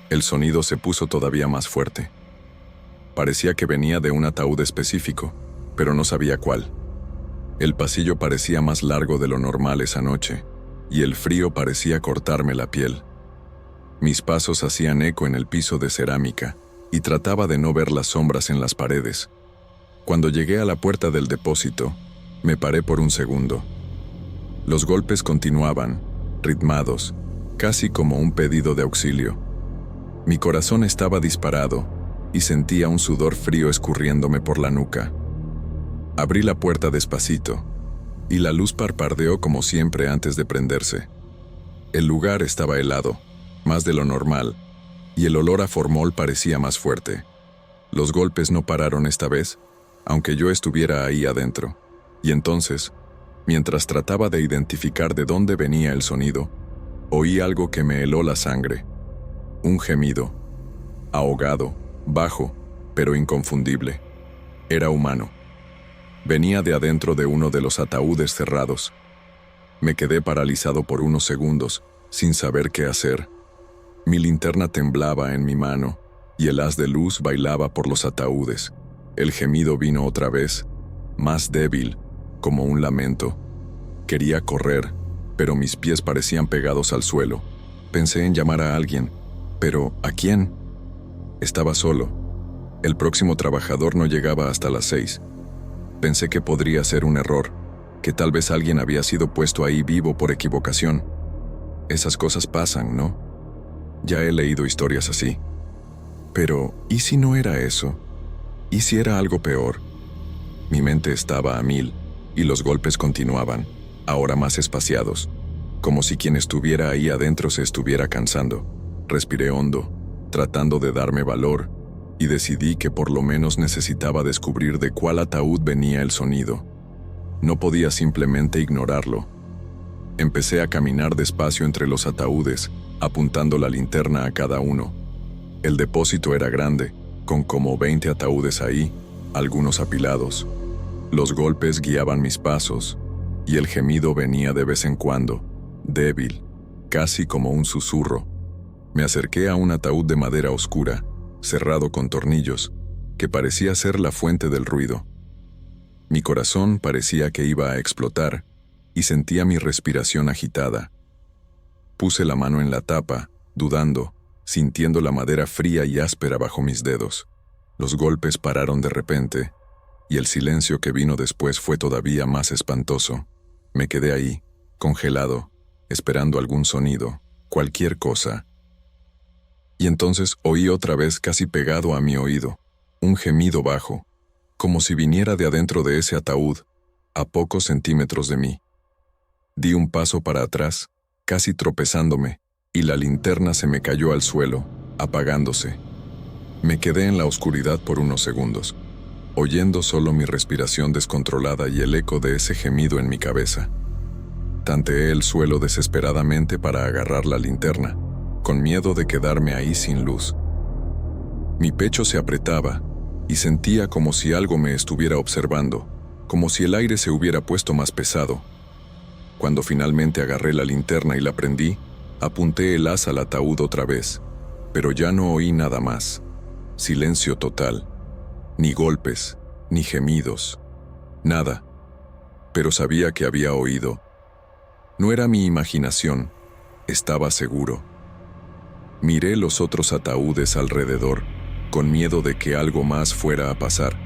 el sonido se puso todavía más fuerte. Parecía que venía de un ataúd específico, pero no sabía cuál. El pasillo parecía más largo de lo normal esa noche, y el frío parecía cortarme la piel. Mis pasos hacían eco en el piso de cerámica, y trataba de no ver las sombras en las paredes. Cuando llegué a la puerta del depósito, me paré por un segundo. Los golpes continuaban, ritmados, casi como un pedido de auxilio. Mi corazón estaba disparado y sentía un sudor frío escurriéndome por la nuca. Abrí la puerta despacito y la luz parpadeó como siempre antes de prenderse. El lugar estaba helado, más de lo normal, y el olor a formol parecía más fuerte. Los golpes no pararon esta vez, aunque yo estuviera ahí adentro, y entonces, mientras trataba de identificar de dónde venía el sonido, oí algo que me heló la sangre. Un gemido, ahogado, bajo, pero inconfundible. Era humano. Venía de adentro de uno de los ataúdes cerrados. Me quedé paralizado por unos segundos, sin saber qué hacer. Mi linterna temblaba en mi mano, y el haz de luz bailaba por los ataúdes. El gemido vino otra vez, más débil, como un lamento. Quería correr, pero mis pies parecían pegados al suelo. Pensé en llamar a alguien, pero ¿a quién? Estaba solo. El próximo trabajador no llegaba hasta las 6. Pensé que podría ser un error, que tal vez alguien había sido puesto ahí vivo por equivocación. Esas cosas pasan, ¿no? Ya he leído historias así. Pero, ¿y si no era eso? ¿Y si era algo peor? Mi mente estaba a 1000, y los golpes continuaban, ahora más espaciados, como si quien estuviera ahí adentro se estuviera cansando. Respiré hondo, tratando de darme valor, y decidí que por lo menos necesitaba descubrir de cuál ataúd venía el sonido. No podía simplemente ignorarlo. Empecé a caminar despacio entre los ataúdes, apuntando la linterna a cada uno. El depósito era grande, con como 20 ataúdes ahí, algunos apilados. Los golpes guiaban mis pasos, y el gemido venía de vez en cuando, débil, casi como un susurro. Me acerqué a un ataúd de madera oscura, cerrado con tornillos, que parecía ser la fuente del ruido. Mi corazón parecía que iba a explotar, y sentía mi respiración agitada. Puse la mano en la tapa, dudando, sintiendo la madera fría y áspera bajo mis dedos. Los golpes pararon de repente, y el silencio que vino después fue todavía más espantoso. Me quedé ahí, congelado, esperando algún sonido, cualquier cosa. Y entonces oí otra vez casi pegado a mi oído, un gemido bajo, como si viniera de adentro de ese ataúd, a pocos centímetros de mí. Di un paso para atrás, casi tropezándome, y la linterna se me cayó al suelo, apagándose. Me quedé en la oscuridad por unos segundos, oyendo solo mi respiración descontrolada y el eco de ese gemido en mi cabeza. Tanteé el suelo desesperadamente para agarrar la linterna, con miedo de quedarme ahí sin luz. Mi pecho se apretaba, y sentía como si algo me estuviera observando, como si el aire se hubiera puesto más pesado. Cuando finalmente agarré la linterna y la prendí, apunté el haz al ataúd otra vez, pero ya no oí nada más. Silencio total. Ni golpes, ni gemidos. Nada. Pero sabía que había oído. No era mi imaginación, estaba seguro. Miré los otros ataúdes alrededor, con miedo de que algo más fuera a pasar,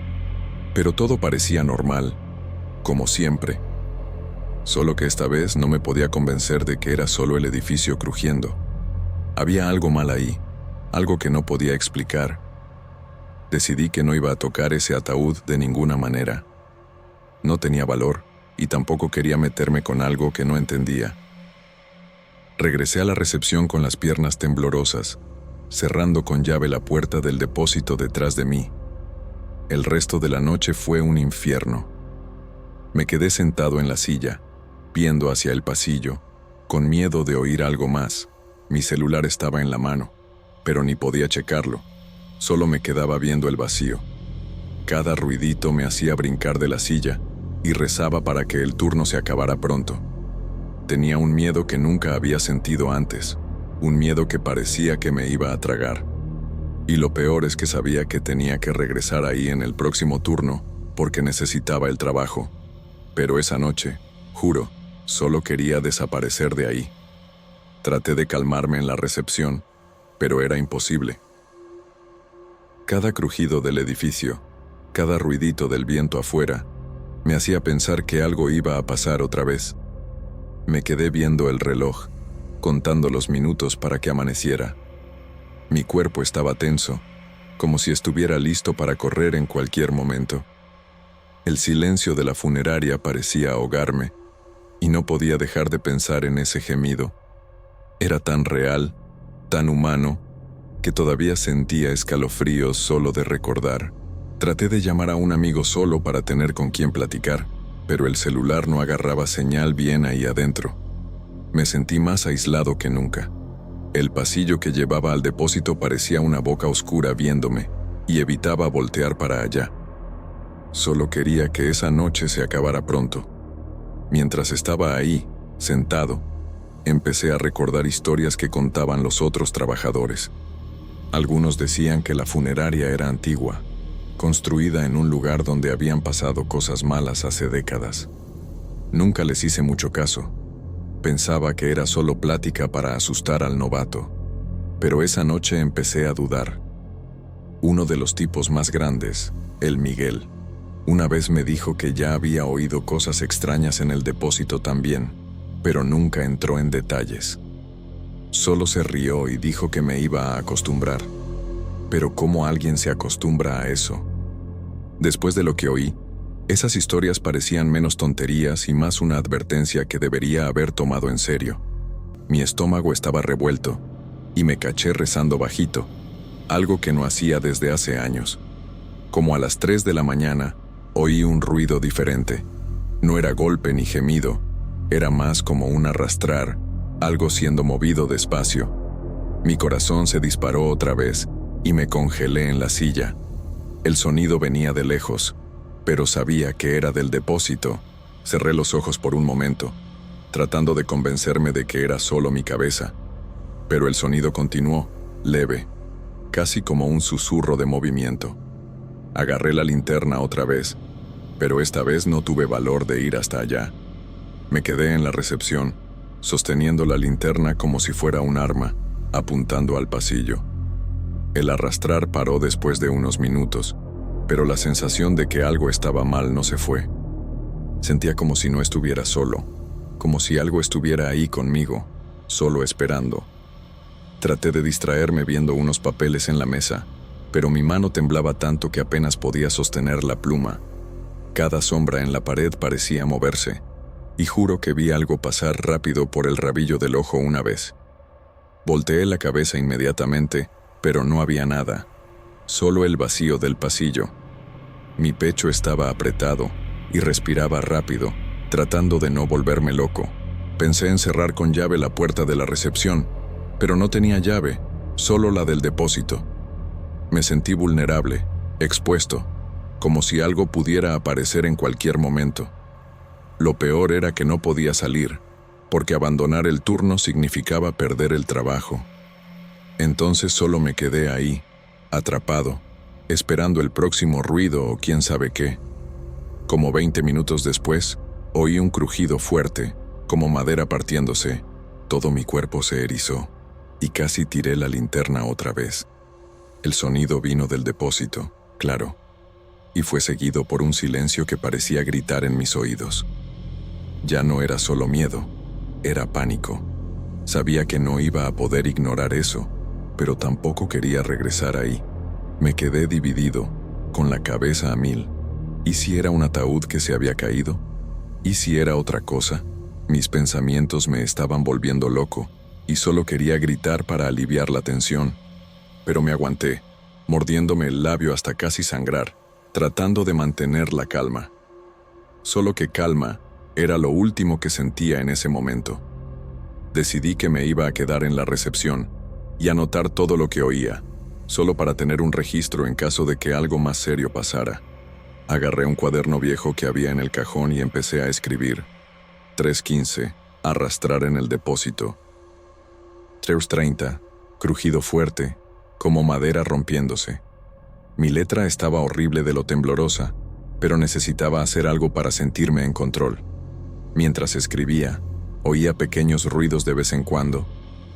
pero todo parecía normal, como siempre. Solo que esta vez no me podía convencer de que era solo el edificio crujiendo. Había algo mal ahí, algo que no podía explicar. Decidí que no iba a tocar ese ataúd de ninguna manera. No tenía valor, y tampoco quería meterme con algo que no entendía. Regresé a la recepción con las piernas temblorosas, cerrando con llave la puerta del depósito detrás de mí. El resto de la noche fue un infierno. Me quedé sentado en la silla, viendo hacia el pasillo, con miedo de oír algo más. Mi celular estaba en la mano, pero ni podía checarlo. Solo me quedaba viendo el vacío. Cada ruidito me hacía brincar de la silla y rezaba para que el turno se acabara pronto. Tenía un miedo que nunca había sentido antes, un miedo que parecía que me iba a tragar. Y lo peor es que sabía que tenía que regresar ahí en el próximo turno porque necesitaba el trabajo. Pero esa noche, juro, solo quería desaparecer de ahí. Traté de calmarme en la recepción, pero era imposible. Cada crujido del edificio, cada ruidito del viento afuera, me hacía pensar que algo iba a pasar otra vez. Me quedé viendo el reloj, contando los minutos para que amaneciera. Mi cuerpo estaba tenso, como si estuviera listo para correr en cualquier momento. El silencio de la funeraria parecía ahogarme, y no podía dejar de pensar en ese gemido. Era tan real, tan humano, que todavía sentía escalofríos solo de recordar. Traté de llamar a un amigo solo para tener con quien platicar, pero el celular no agarraba señal bien ahí adentro. Me sentí más aislado que nunca. El pasillo que llevaba al depósito parecía una boca oscura viéndome, y evitaba voltear para allá. Solo quería que esa noche se acabara pronto. Mientras estaba ahí, sentado, empecé a recordar historias que contaban los otros trabajadores. Algunos decían que la funeraria era antigua, construida en un lugar donde habían pasado cosas malas hace décadas. Nunca les hice mucho caso. Pensaba que era solo plática para asustar al novato. Pero esa noche empecé a dudar. Uno de los tipos más grandes, el Miguel, una vez me dijo que ya había oído cosas extrañas en el depósito también, pero nunca entró en detalles. Solo se rió y dijo que me iba a acostumbrar. Pero ¿cómo alguien se acostumbra a eso? Después de lo que oí, esas historias parecían menos tonterías y más una advertencia que debería haber tomado en serio. Mi estómago estaba revuelto, y me caché rezando bajito, algo que no hacía desde hace años. Como a las 3 de la mañana, oí un ruido diferente. No era golpe ni gemido, era más como un arrastrar, algo siendo movido despacio. Mi corazón se disparó otra vez y me congelé en la silla. El sonido venía de lejos, pero sabía que era del depósito. Cerré los ojos por un momento, tratando de convencerme de que era solo mi cabeza. Pero el sonido continuó, leve, casi como un susurro de movimiento. Agarré la linterna otra vez, pero esta vez no tuve valor de ir hasta allá. Me quedé en la recepción, sosteniendo la linterna como si fuera un arma, apuntando al pasillo. El arrastrar paró después de unos minutos, pero la sensación de que algo estaba mal no se fue. Sentía como si no estuviera solo, como si algo estuviera ahí conmigo, solo esperando. Traté de distraerme viendo unos papeles en la mesa, pero mi mano temblaba tanto que apenas podía sostener la pluma. Cada sombra en la pared parecía moverse, y juro que vi algo pasar rápido por el rabillo del ojo una vez. Volteé la cabeza inmediatamente, pero no había nada, solo el vacío del pasillo. Mi pecho estaba apretado y respiraba rápido, tratando de no volverme loco. Pensé en cerrar con llave la puerta de la recepción, pero no tenía llave, solo la del depósito. Me sentí vulnerable, expuesto, como si algo pudiera aparecer en cualquier momento. Lo peor era que no podía salir, porque abandonar el turno significaba perder el trabajo. Entonces solo me quedé ahí, atrapado, esperando el próximo ruido o quién sabe qué. Como 20 minutos después, oí un crujido fuerte, como madera partiéndose. Todo mi cuerpo se erizó, y casi tiré la linterna otra vez. El sonido vino del depósito, claro, y fue seguido por un silencio que parecía gritar en mis oídos. Ya no era solo miedo, era pánico. Sabía que no iba a poder ignorar eso, pero tampoco quería regresar ahí. Me quedé dividido, con la cabeza a mil. ¿Y si era un ataúd que se había caído? ¿Y si era otra cosa? Mis pensamientos me estaban volviendo loco, y solo quería gritar para aliviar la tensión. Pero me aguanté, mordiéndome el labio hasta casi sangrar, tratando de mantener la calma. Solo que calma era lo último que sentía en ese momento. Decidí que me iba a quedar en la recepción y anotar todo lo que oía, solo para tener un registro en caso de que algo más serio pasara. Agarré un cuaderno viejo que había en el cajón y empecé a escribir. 3:15, arrastrar en el depósito. 3:30, crujido fuerte, como madera rompiéndose. Mi letra estaba horrible de lo temblorosa, pero necesitaba hacer algo para sentirme en control. Mientras escribía, oía pequeños ruidos de vez en cuando,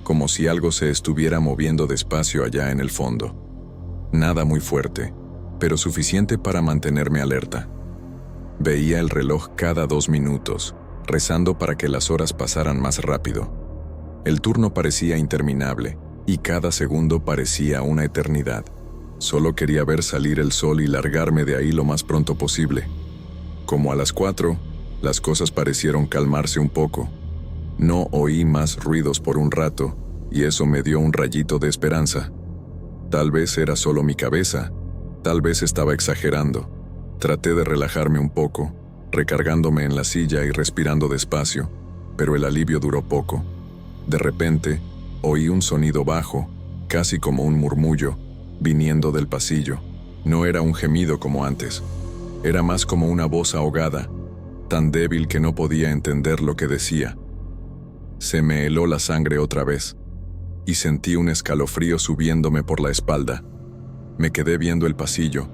como si algo se estuviera moviendo despacio allá en el fondo. Nada muy fuerte, pero suficiente para mantenerme alerta. Veía el reloj cada 2 minutos, rezando para que las horas pasaran más rápido. El turno parecía interminable, y cada segundo parecía una eternidad. Solo quería ver salir el sol y largarme de ahí lo más pronto posible. Como a las 4, las cosas parecieron calmarse un poco. No oí más ruidos por un rato, y eso me dio un rayito de esperanza. Tal vez era solo mi cabeza, tal vez estaba exagerando. Traté de relajarme un poco, recargándome en la silla y respirando despacio, pero el alivio duró poco. De repente, oí un sonido bajo, casi como un murmullo, viniendo del pasillo. No era un gemido como antes, era más como una voz ahogada, tan débil que no podía entender lo que decía. Se me heló la sangre otra vez, y sentí un escalofrío subiéndome por la espalda. Me quedé viendo el pasillo,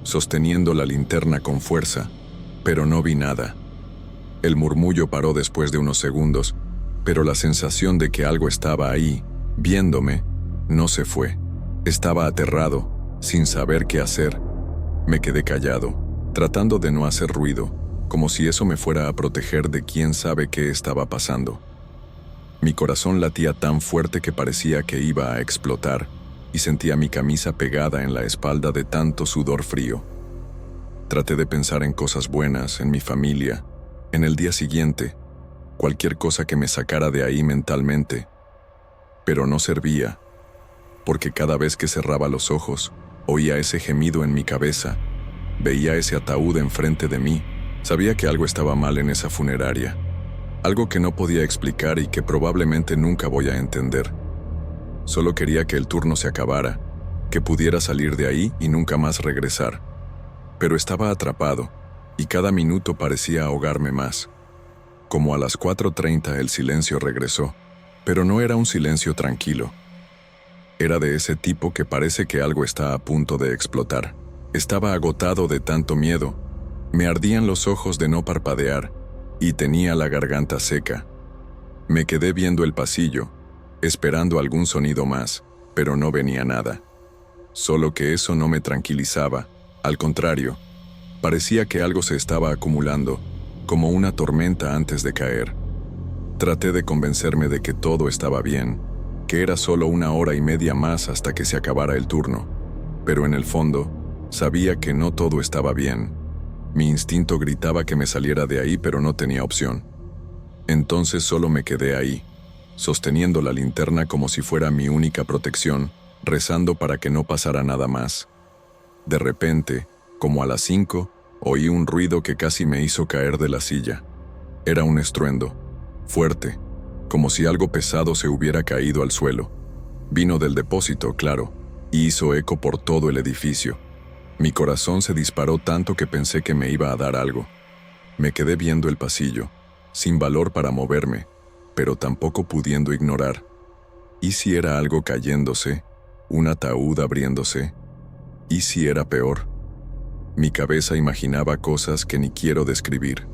sosteniendo la linterna con fuerza, pero no vi nada. El murmullo paró después de unos segundos, pero la sensación de que algo estaba ahí, viéndome, no se fue. Estaba aterrado, sin saber qué hacer. Me quedé callado, tratando de no hacer ruido, como si eso me fuera a proteger de quién sabe qué estaba pasando. Mi corazón latía tan fuerte que parecía que iba a explotar, y sentía mi camisa pegada en la espalda de tanto sudor frío. Traté de pensar en cosas buenas, en mi familia, en el día siguiente, cualquier cosa que me sacara de ahí mentalmente, pero no servía. porque cada vez que cerraba los ojos, oía ese gemido en mi cabeza, veía ese ataúd enfrente de mí, sabía que algo estaba mal en esa funeraria, algo que no podía explicar y que probablemente nunca voy a entender. Solo quería que el turno se acabara, que pudiera salir de ahí y nunca más regresar. Pero estaba atrapado, y cada minuto parecía ahogarme más. Como a las 4:30 el silencio regresó, pero no era un silencio tranquilo. Era de ese tipo que parece que algo está a punto de explotar. Estaba agotado de tanto miedo, me ardían los ojos de no parpadear, y tenía la garganta seca. Me quedé viendo el pasillo, esperando algún sonido más, pero no venía nada. Solo que eso no me tranquilizaba, al contrario, parecía que algo se estaba acumulando, como una tormenta antes de caer. Traté de convencerme de que todo estaba bien, que era solo 1 hora y media más hasta que se acabara el turno, pero en el fondo, sabía que no todo estaba bien. Mi instinto gritaba que me saliera de ahí, pero no tenía opción. Entonces solo me quedé ahí, sosteniendo la linterna como si fuera mi única protección, rezando para que no pasara nada más. De repente, como a las 5, oí un ruido que casi me hizo caer de la silla. Era un estruendo, fuerte, como si algo pesado se hubiera caído al suelo. Vino del depósito, claro, y hizo eco por todo el edificio. Mi corazón se disparó tanto que pensé que me iba a dar algo. Me quedé viendo el pasillo, sin valor para moverme, pero tampoco pudiendo ignorar. ¿Y si era algo cayéndose? ¿Un ataúd abriéndose? ¿Y si era peor? Mi cabeza imaginaba cosas que ni quiero describir.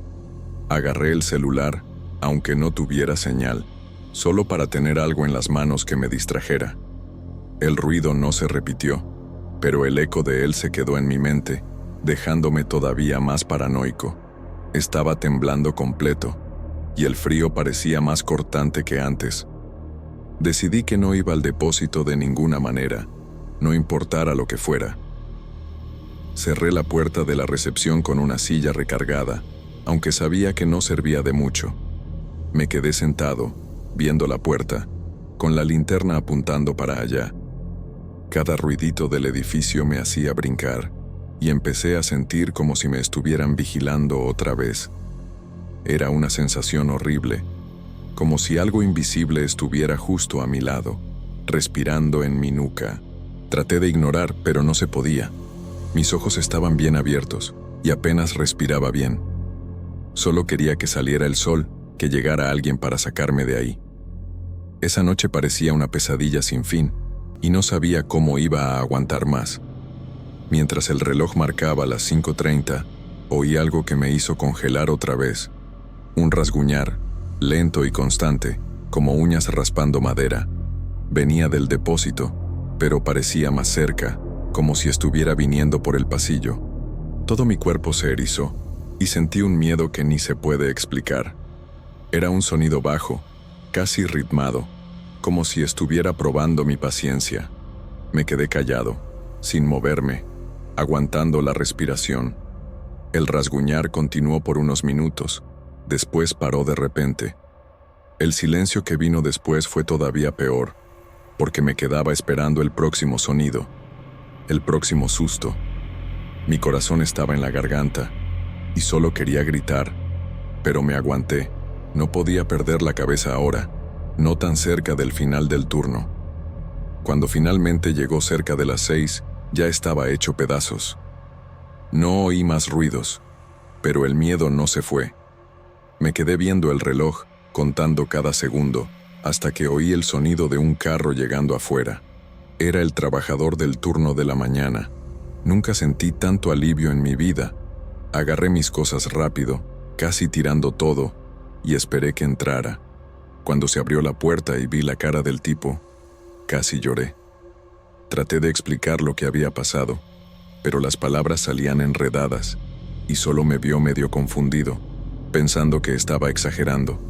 Agarré el celular, aunque no tuviera señal, solo para tener algo en las manos que me distrajera. El ruido no se repitió, pero el eco de él se quedó en mi mente, dejándome todavía más paranoico. Estaba temblando completo, y el frío parecía más cortante que antes. Decidí que no iba al depósito de ninguna manera, no importara lo que fuera. Cerré la puerta de la recepción con una silla recargada, aunque sabía que no servía de mucho. Me quedé sentado, viendo la puerta, con la linterna apuntando para allá. Cada ruidito del edificio me hacía brincar, y empecé a sentir como si me estuvieran vigilando otra vez. Era una sensación horrible, como si algo invisible estuviera justo a mi lado, respirando en mi nuca. Traté de ignorar, pero no se podía. Mis ojos estaban bien abiertos, y apenas respiraba bien. Solo quería que saliera el sol, que llegara alguien para sacarme de ahí. Esa noche parecía una pesadilla sin fin, y no sabía cómo iba a aguantar más. Mientras el reloj marcaba las 5:30, oí algo que me hizo congelar otra vez. Un rasguñar, lento y constante, como uñas raspando madera. Venía del depósito, pero parecía más cerca, como si estuviera viniendo por el pasillo. Todo mi cuerpo se erizó, y sentí un miedo que ni se puede explicar. Era un sonido bajo, casi ritmado, como si estuviera probando mi paciencia. Me quedé callado, sin moverme, aguantando la respiración. El rasguñar continuó por unos minutos, después paró de repente. El silencio que vino después fue todavía peor, porque me quedaba esperando el próximo sonido, el próximo susto. Mi corazón estaba en la garganta, y solo quería gritar, pero me aguanté. No podía perder la cabeza ahora, no tan cerca del final del turno. Cuando finalmente llegó cerca de las 6, ya estaba hecho pedazos. No oí más ruidos, pero el miedo no se fue. Me quedé viendo el reloj, contando cada segundo, hasta que oí el sonido de un carro llegando afuera. Era el trabajador del turno de la mañana. Nunca sentí tanto alivio en mi vida. Agarré mis cosas rápido, casi tirando todo, y esperé que entrara. Cuando se abrió la puerta y vi la cara del tipo, casi lloré. Traté de explicar lo que había pasado, pero las palabras salían enredadas, y solo me vio medio confundido, pensando que estaba exagerando.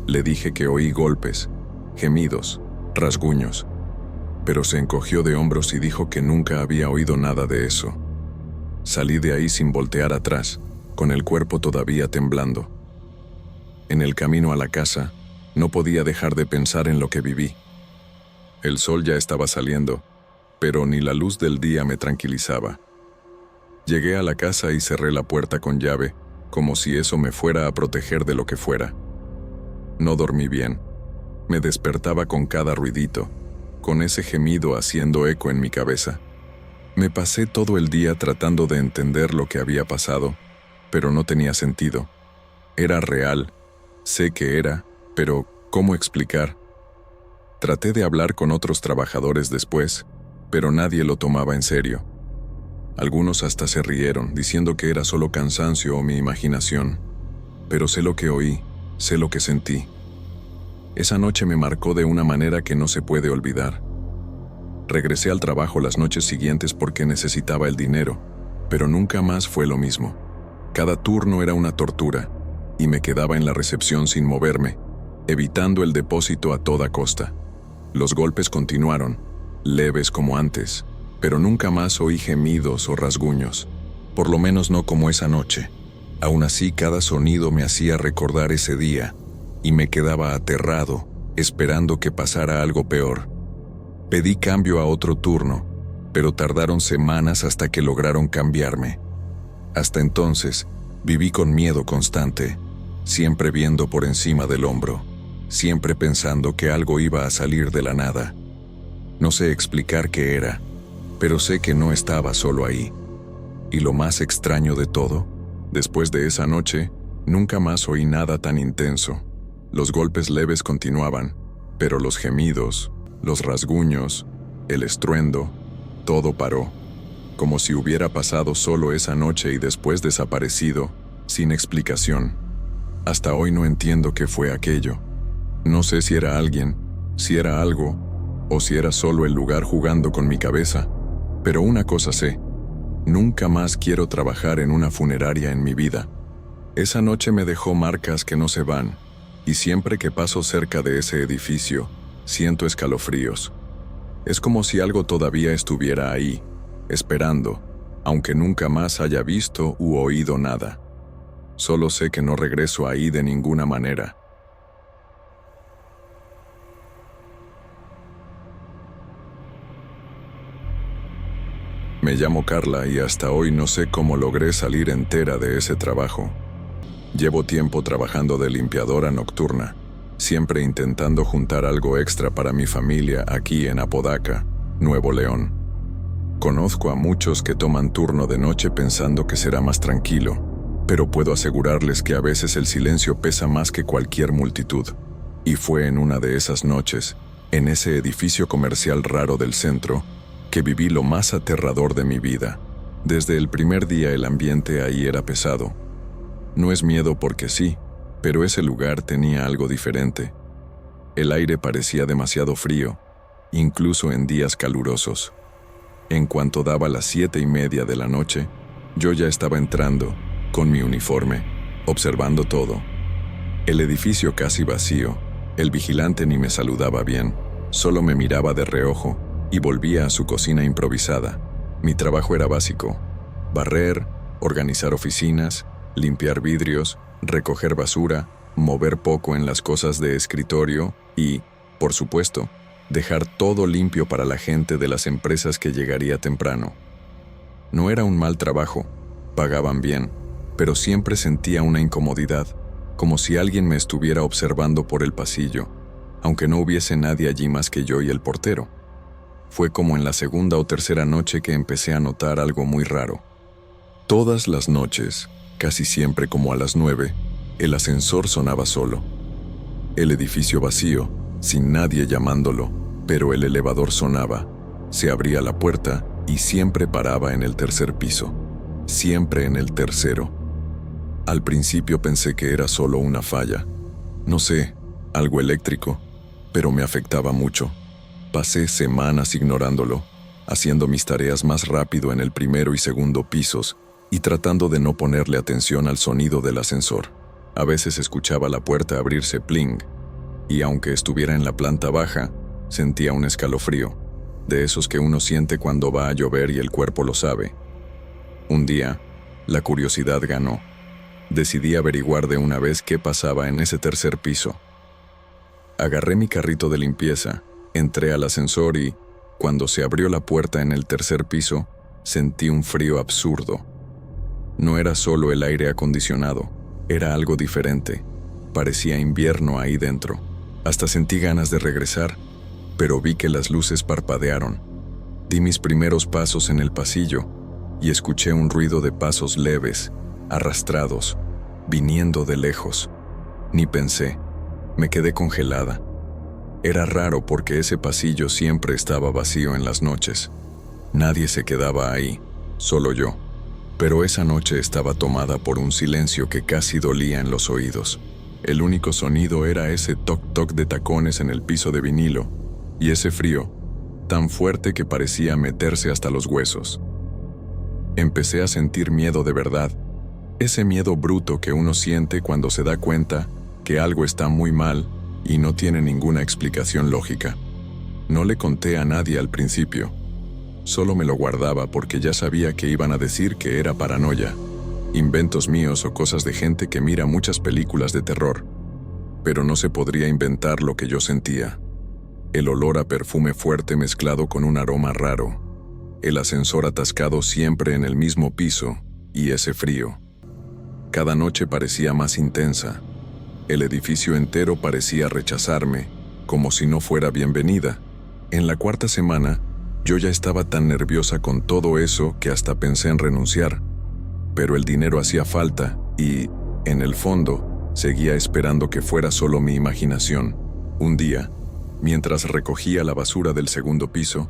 Le dije que oí golpes, gemidos, rasguños, pero se encogió de hombros y dijo que nunca había oído nada de eso. Salí de ahí sin voltear atrás, con el cuerpo todavía temblando. En el camino a la casa, no podía dejar de pensar en lo que viví. El sol ya estaba saliendo, pero ni la luz del día me tranquilizaba. Llegué a la casa y cerré la puerta con llave, como si eso me fuera a proteger de lo que fuera. No dormí bien. Me despertaba con cada ruidito, con ese gemido haciendo eco en mi cabeza. Me pasé todo el día tratando de entender lo que había pasado, pero no tenía sentido. Era real, sé que era, pero ¿cómo explicar? Traté de hablar con otros trabajadores después, pero nadie lo tomaba en serio. Algunos hasta se rieron, diciendo que era solo cansancio o mi imaginación. Pero sé lo que oí, sé lo que sentí. Esa noche me marcó de una manera que no se puede olvidar. Regresé al trabajo las noches siguientes porque necesitaba el dinero, pero nunca más fue lo mismo. Cada turno era una tortura, y me quedaba en la recepción sin moverme, evitando el depósito a toda costa. Los golpes continuaron, leves como antes, pero nunca más oí gemidos o rasguños, por lo menos no como esa noche. Aún así, cada sonido me hacía recordar ese día, y me quedaba aterrado, esperando que pasara algo peor. Pedí cambio a otro turno, pero tardaron semanas hasta que lograron cambiarme. Hasta entonces, viví con miedo constante, siempre viendo por encima del hombro, siempre pensando que algo iba a salir de la nada. No sé explicar qué era, pero sé que no estaba solo ahí. Y lo más extraño de todo, después de esa noche, nunca más oí nada tan intenso. Los golpes leves continuaban, pero los gemidos, los rasguños, el estruendo, todo paró, como si hubiera pasado solo esa noche y después desaparecido, sin explicación. Hasta hoy no entiendo qué fue aquello. No sé si era alguien, si era algo, o si era solo el lugar jugando con mi cabeza. Pero una cosa sé, nunca más quiero trabajar en una funeraria en mi vida. Esa noche me dejó marcas que no se van, y siempre que paso cerca de ese edificio, siento escalofríos. Es como si algo todavía estuviera ahí, esperando, aunque nunca más haya visto u oído nada. Solo sé que no regreso ahí de ninguna manera. Me llamo Carla y hasta hoy no sé cómo logré salir entera de ese trabajo. Llevo tiempo trabajando de limpiadora nocturna, siempre intentando juntar algo extra para mi familia aquí en Apodaca, Nuevo León. Conozco a muchos que toman turno de noche pensando que será más tranquilo, pero puedo asegurarles que a veces el silencio pesa más que cualquier multitud. Y fue en una de esas noches, en ese edificio comercial raro del centro, que viví lo más aterrador de mi vida. Desde el primer día el ambiente ahí era pesado. No es miedo porque sí, pero ese lugar tenía algo diferente. El aire parecía demasiado frío, incluso en días calurosos. En cuanto daba las 7:30 de la noche, yo ya estaba entrando, con mi uniforme, observando todo. El edificio casi vacío, el vigilante ni me saludaba bien, solo me miraba de reojo y volvía a su cocina improvisada. Mi trabajo era básico: barrer, organizar oficinas, limpiar vidrios, recoger basura, mover poco en las cosas de escritorio y, por supuesto, dejar todo limpio para la gente de las empresas que llegaría temprano. No era un mal trabajo, pagaban bien, pero siempre sentía una incomodidad, como si alguien me estuviera observando por el pasillo, aunque no hubiese nadie allí más que yo y el portero. Fue como en la segunda o tercera noche que empecé a notar algo muy raro. Todas las noches, casi siempre como a las 9, el ascensor sonaba solo. El edificio vacío, sin nadie llamándolo, pero el elevador sonaba. Se abría la puerta y siempre paraba en el tercer piso. Siempre en el tercero. Al principio pensé que era solo una falla. No sé, algo eléctrico, pero me afectaba mucho. Pasé semanas ignorándolo, haciendo mis tareas más rápido en el primero y segundo pisos y tratando de no ponerle atención al sonido del ascensor. A veces escuchaba la puerta abrirse pling, y aunque estuviera en la planta baja, sentía un escalofrío, de esos que uno siente cuando va a llover y el cuerpo lo sabe. Un día, la curiosidad ganó. Decidí averiguar de una vez qué pasaba en ese tercer piso. Agarré mi carrito de limpieza Entré al ascensor y, cuando se abrió la puerta en el tercer piso, sentí un frío absurdo. No era solo el aire acondicionado, era algo diferente. Parecía invierno ahí dentro. Hasta sentí ganas de regresar, pero vi que las luces parpadearon. Di mis primeros pasos en el pasillo y escuché un ruido de pasos leves, arrastrados, viniendo de lejos. Ni pensé, me quedé congelada. Era raro porque ese pasillo siempre estaba vacío en las noches. Nadie se quedaba ahí, solo yo. Pero esa noche estaba tomada por un silencio que casi dolía en los oídos. El único sonido era ese toc-toc de tacones en el piso de vinilo, y ese frío, tan fuerte que parecía meterse hasta los huesos. Empecé a sentir miedo de verdad, ese miedo bruto que uno siente cuando se da cuenta que algo está muy mal y no tiene ninguna explicación lógica. No le conté a nadie al principio. Solo me lo guardaba porque ya sabía que iban a decir que era paranoia, inventos míos o cosas de gente que mira muchas películas de terror. Pero no se podría inventar lo que yo sentía. El olor a perfume fuerte mezclado con un aroma raro. El ascensor atascado siempre en el mismo piso y ese frío. Cada noche parecía más intensa. El edificio entero parecía rechazarme, como si no fuera bienvenida. En la cuarta semana, yo ya estaba tan nerviosa con todo eso que hasta pensé en renunciar. Pero el dinero hacía falta y, en el fondo, seguía esperando que fuera solo mi imaginación. Un día, mientras recogía la basura del segundo piso,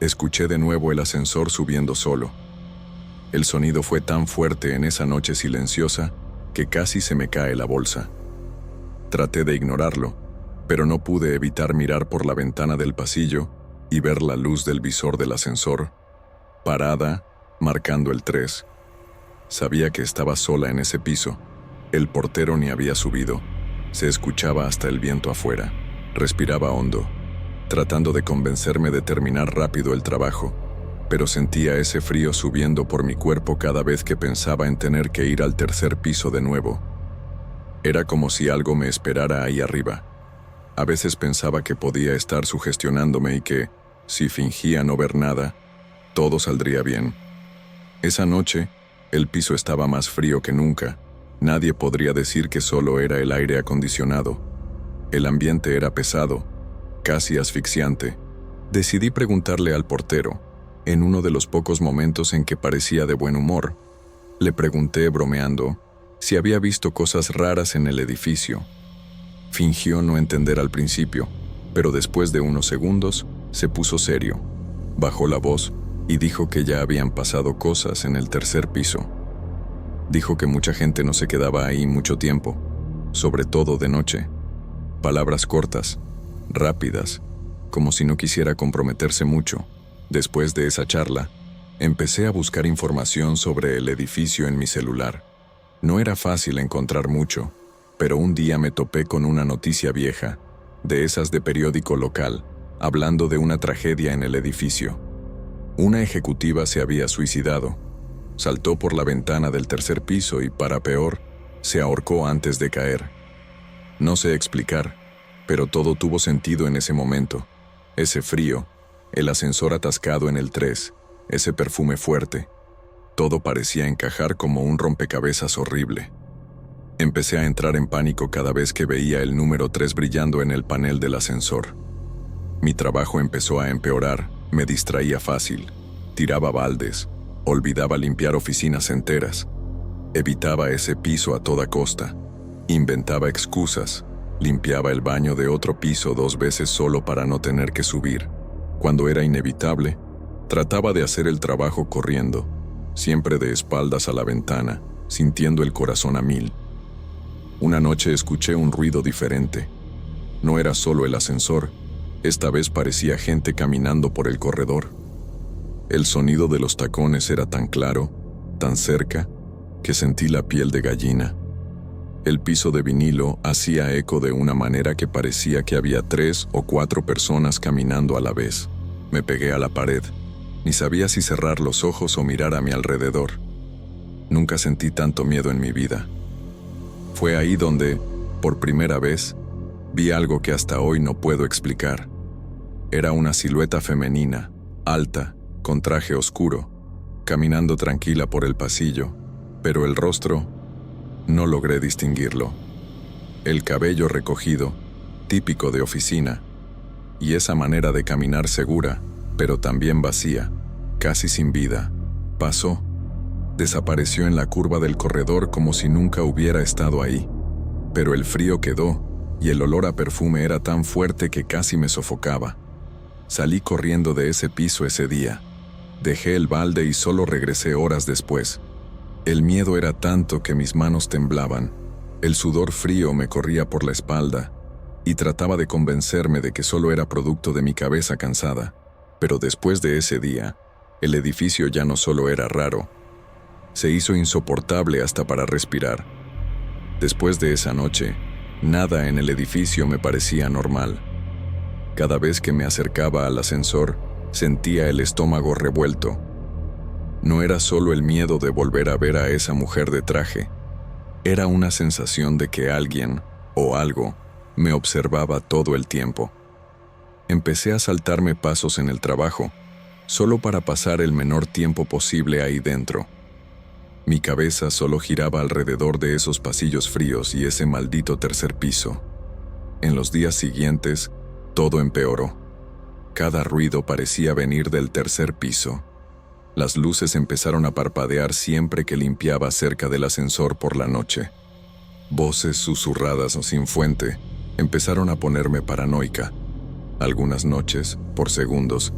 escuché de nuevo el ascensor subiendo solo. El sonido fue tan fuerte en esa noche silenciosa que casi se me cae la bolsa. Traté de ignorarlo, pero no pude evitar mirar por la ventana del pasillo y ver la luz del visor del ascensor, parada, marcando el 3. Sabía que estaba sola en ese piso. El portero ni había subido. Se escuchaba hasta el viento afuera. Respiraba hondo, tratando de convencerme de terminar rápido el trabajo, pero sentía ese frío subiendo por mi cuerpo cada vez que pensaba en tener que ir al tercer piso de nuevo. Era como si algo me esperara ahí arriba. A veces pensaba que podía estar sugestionándome y que, si fingía no ver nada, todo saldría bien. Esa noche, el piso estaba más frío que nunca. Nadie podría decir que solo era el aire acondicionado. El ambiente era pesado, casi asfixiante. Decidí preguntarle al portero, en uno de los pocos momentos en que parecía de buen humor. Le pregunté, bromeando, si había visto cosas raras en el edificio. Fingió no entender al principio, pero después de unos segundos se puso serio, bajó la voz y dijo que ya habían pasado cosas en el tercer piso. Dijo que mucha gente no se quedaba ahí mucho tiempo, sobre todo de noche. Palabras cortas, rápidas, como si no quisiera comprometerse mucho. Después de esa charla, empecé a buscar información sobre el edificio en mi celular. No era fácil encontrar mucho, pero un día me topé con una noticia vieja, de esas de periódico local, hablando de una tragedia en el edificio. Una ejecutiva se había suicidado. Saltó por la ventana del tercer piso y, para peor, se ahorcó antes de caer. No sé explicar, pero todo tuvo sentido en ese momento. Ese frío, el ascensor atascado en el 3, ese perfume fuerte. Todo parecía encajar como un rompecabezas horrible. Empecé a entrar en pánico cada vez que veía el número 3 brillando en el panel del ascensor. Mi trabajo empezó a empeorar, me distraía fácil, tiraba baldes, olvidaba limpiar oficinas enteras, evitaba ese piso a toda costa, inventaba excusas, limpiaba el baño de otro piso 2 veces solo para no tener que subir. Cuando era inevitable, trataba de hacer el trabajo corriendo, siempre de espaldas a la ventana, sintiendo el corazón a 1000. Una noche escuché un ruido diferente. No era solo el ascensor, esta vez parecía gente caminando por el corredor. El sonido de los tacones era tan claro, tan cerca, que sentí la piel de gallina. El piso de vinilo hacía eco de una manera que parecía que había 3 o 4 personas caminando a la vez. Me pegué a la pared. Ni sabía si cerrar los ojos o mirar a mi alrededor. Nunca sentí tanto miedo en mi vida. Fue ahí donde, por primera vez, vi algo que hasta hoy no puedo explicar. Era una silueta femenina, alta, con traje oscuro, caminando tranquila por el pasillo, pero el rostro no logré distinguirlo. El cabello recogido, típico de oficina, y esa manera de caminar segura, pero también vacía, casi sin vida, pasó. Desapareció en la curva del corredor como si nunca hubiera estado ahí. Pero el frío quedó, y el olor a perfume era tan fuerte que casi me sofocaba. Salí corriendo de ese piso ese día. Dejé el balde y solo regresé horas después. El miedo era tanto que mis manos temblaban. El sudor frío me corría por la espalda, y trataba de convencerme de que solo era producto de mi cabeza cansada. Pero después de ese día, el edificio ya no solo era raro, se hizo insoportable hasta para respirar. Después de esa noche, nada en el edificio me parecía normal. Cada vez que me acercaba al ascensor, sentía el estómago revuelto. No era solo el miedo de volver a ver a esa mujer de traje. Era una sensación de que alguien, o algo, me observaba todo el tiempo. Empecé a saltarme pasos en el trabajo, solo para pasar el menor tiempo posible ahí dentro. Mi cabeza solo giraba alrededor de esos pasillos fríos y ese maldito tercer piso. En los días siguientes, todo empeoró. Cada ruido parecía venir del tercer piso. Las luces empezaron a parpadear siempre que limpiaba cerca del ascensor por la noche. Voces susurradas o sin fuente empezaron a ponerme paranoica. Algunas noches, por segundos,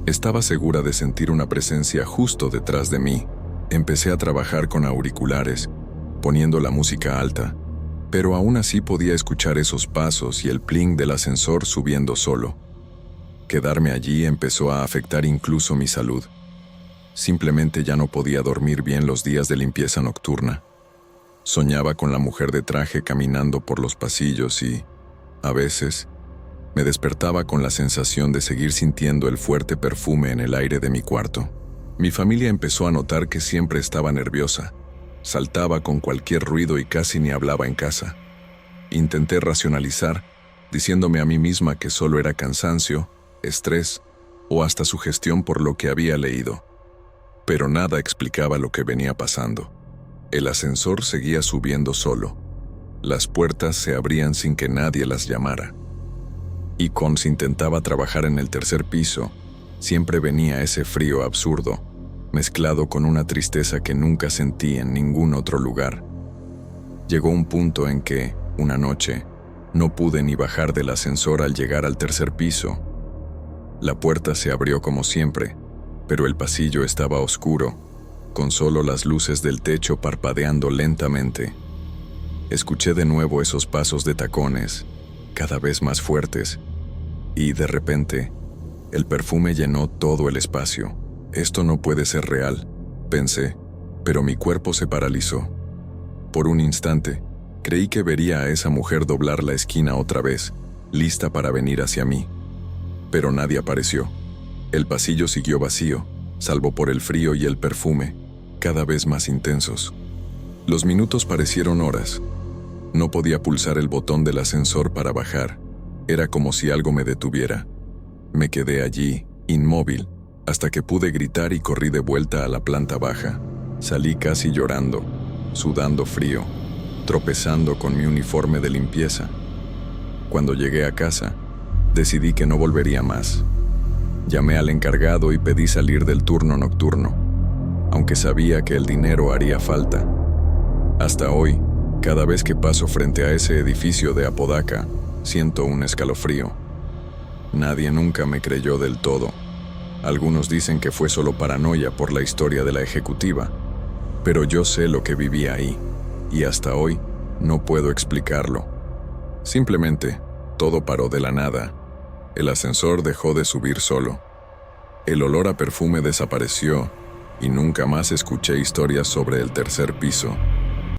estaba segura de sentir una presencia justo detrás de mí. Empecé a trabajar con auriculares, poniendo la música alta, pero aún así podía escuchar esos pasos y el pling del ascensor subiendo solo. Quedarme allí empezó a afectar incluso mi salud. Simplemente ya no podía dormir bien los días de limpieza nocturna. Soñaba con la mujer de traje caminando por los pasillos y, a veces, me despertaba con la sensación de seguir sintiendo el fuerte perfume en el aire de mi cuarto. Mi familia empezó a notar que siempre estaba nerviosa. Saltaba con cualquier ruido y casi ni hablaba en casa. Intenté racionalizar, diciéndome a mí misma que solo era cansancio, estrés o hasta sugestión por lo que había leído. Pero nada explicaba lo que venía pasando. El ascensor seguía subiendo solo. Las puertas se abrían sin que nadie las llamara. Y cuando se intentaba trabajar en el tercer piso, siempre venía ese frío absurdo, mezclado con una tristeza que nunca sentí en ningún otro lugar. Llegó un punto en que, una noche, no pude ni bajar del ascensor al llegar al tercer piso. La puerta se abrió como siempre, pero el pasillo estaba oscuro, con solo las luces del techo parpadeando lentamente. Escuché de nuevo esos pasos de tacones, cada vez más fuertes, y de repente, el perfume llenó todo el espacio. Esto no puede ser real, pensé, pero mi cuerpo se paralizó. Por un instante, creí que vería a esa mujer doblar la esquina otra vez, lista para venir hacia mí. Pero nadie apareció. El pasillo siguió vacío, salvo por el frío y el perfume, cada vez más intensos. Los minutos parecieron horas. No podía pulsar el botón del ascensor para bajar. Era como si algo me detuviera. Me quedé allí, inmóvil, hasta que pude gritar y corrí de vuelta a la planta baja. Salí casi llorando, sudando frío, tropezando con mi uniforme de limpieza. Cuando llegué a casa, decidí que no volvería más. Llamé al encargado y pedí salir del turno nocturno, aunque sabía que el dinero haría falta. Hasta hoy, cada vez que paso frente a ese edificio de Apodaca, siento un escalofrío. Nadie nunca me creyó del todo. Algunos dicen que fue solo paranoia por la historia de la ejecutiva, pero yo sé lo que viví ahí, y hasta hoy no puedo explicarlo. Simplemente, todo paró de la nada. El ascensor dejó de subir solo. El olor a perfume desapareció, y nunca más escuché historias sobre el tercer piso.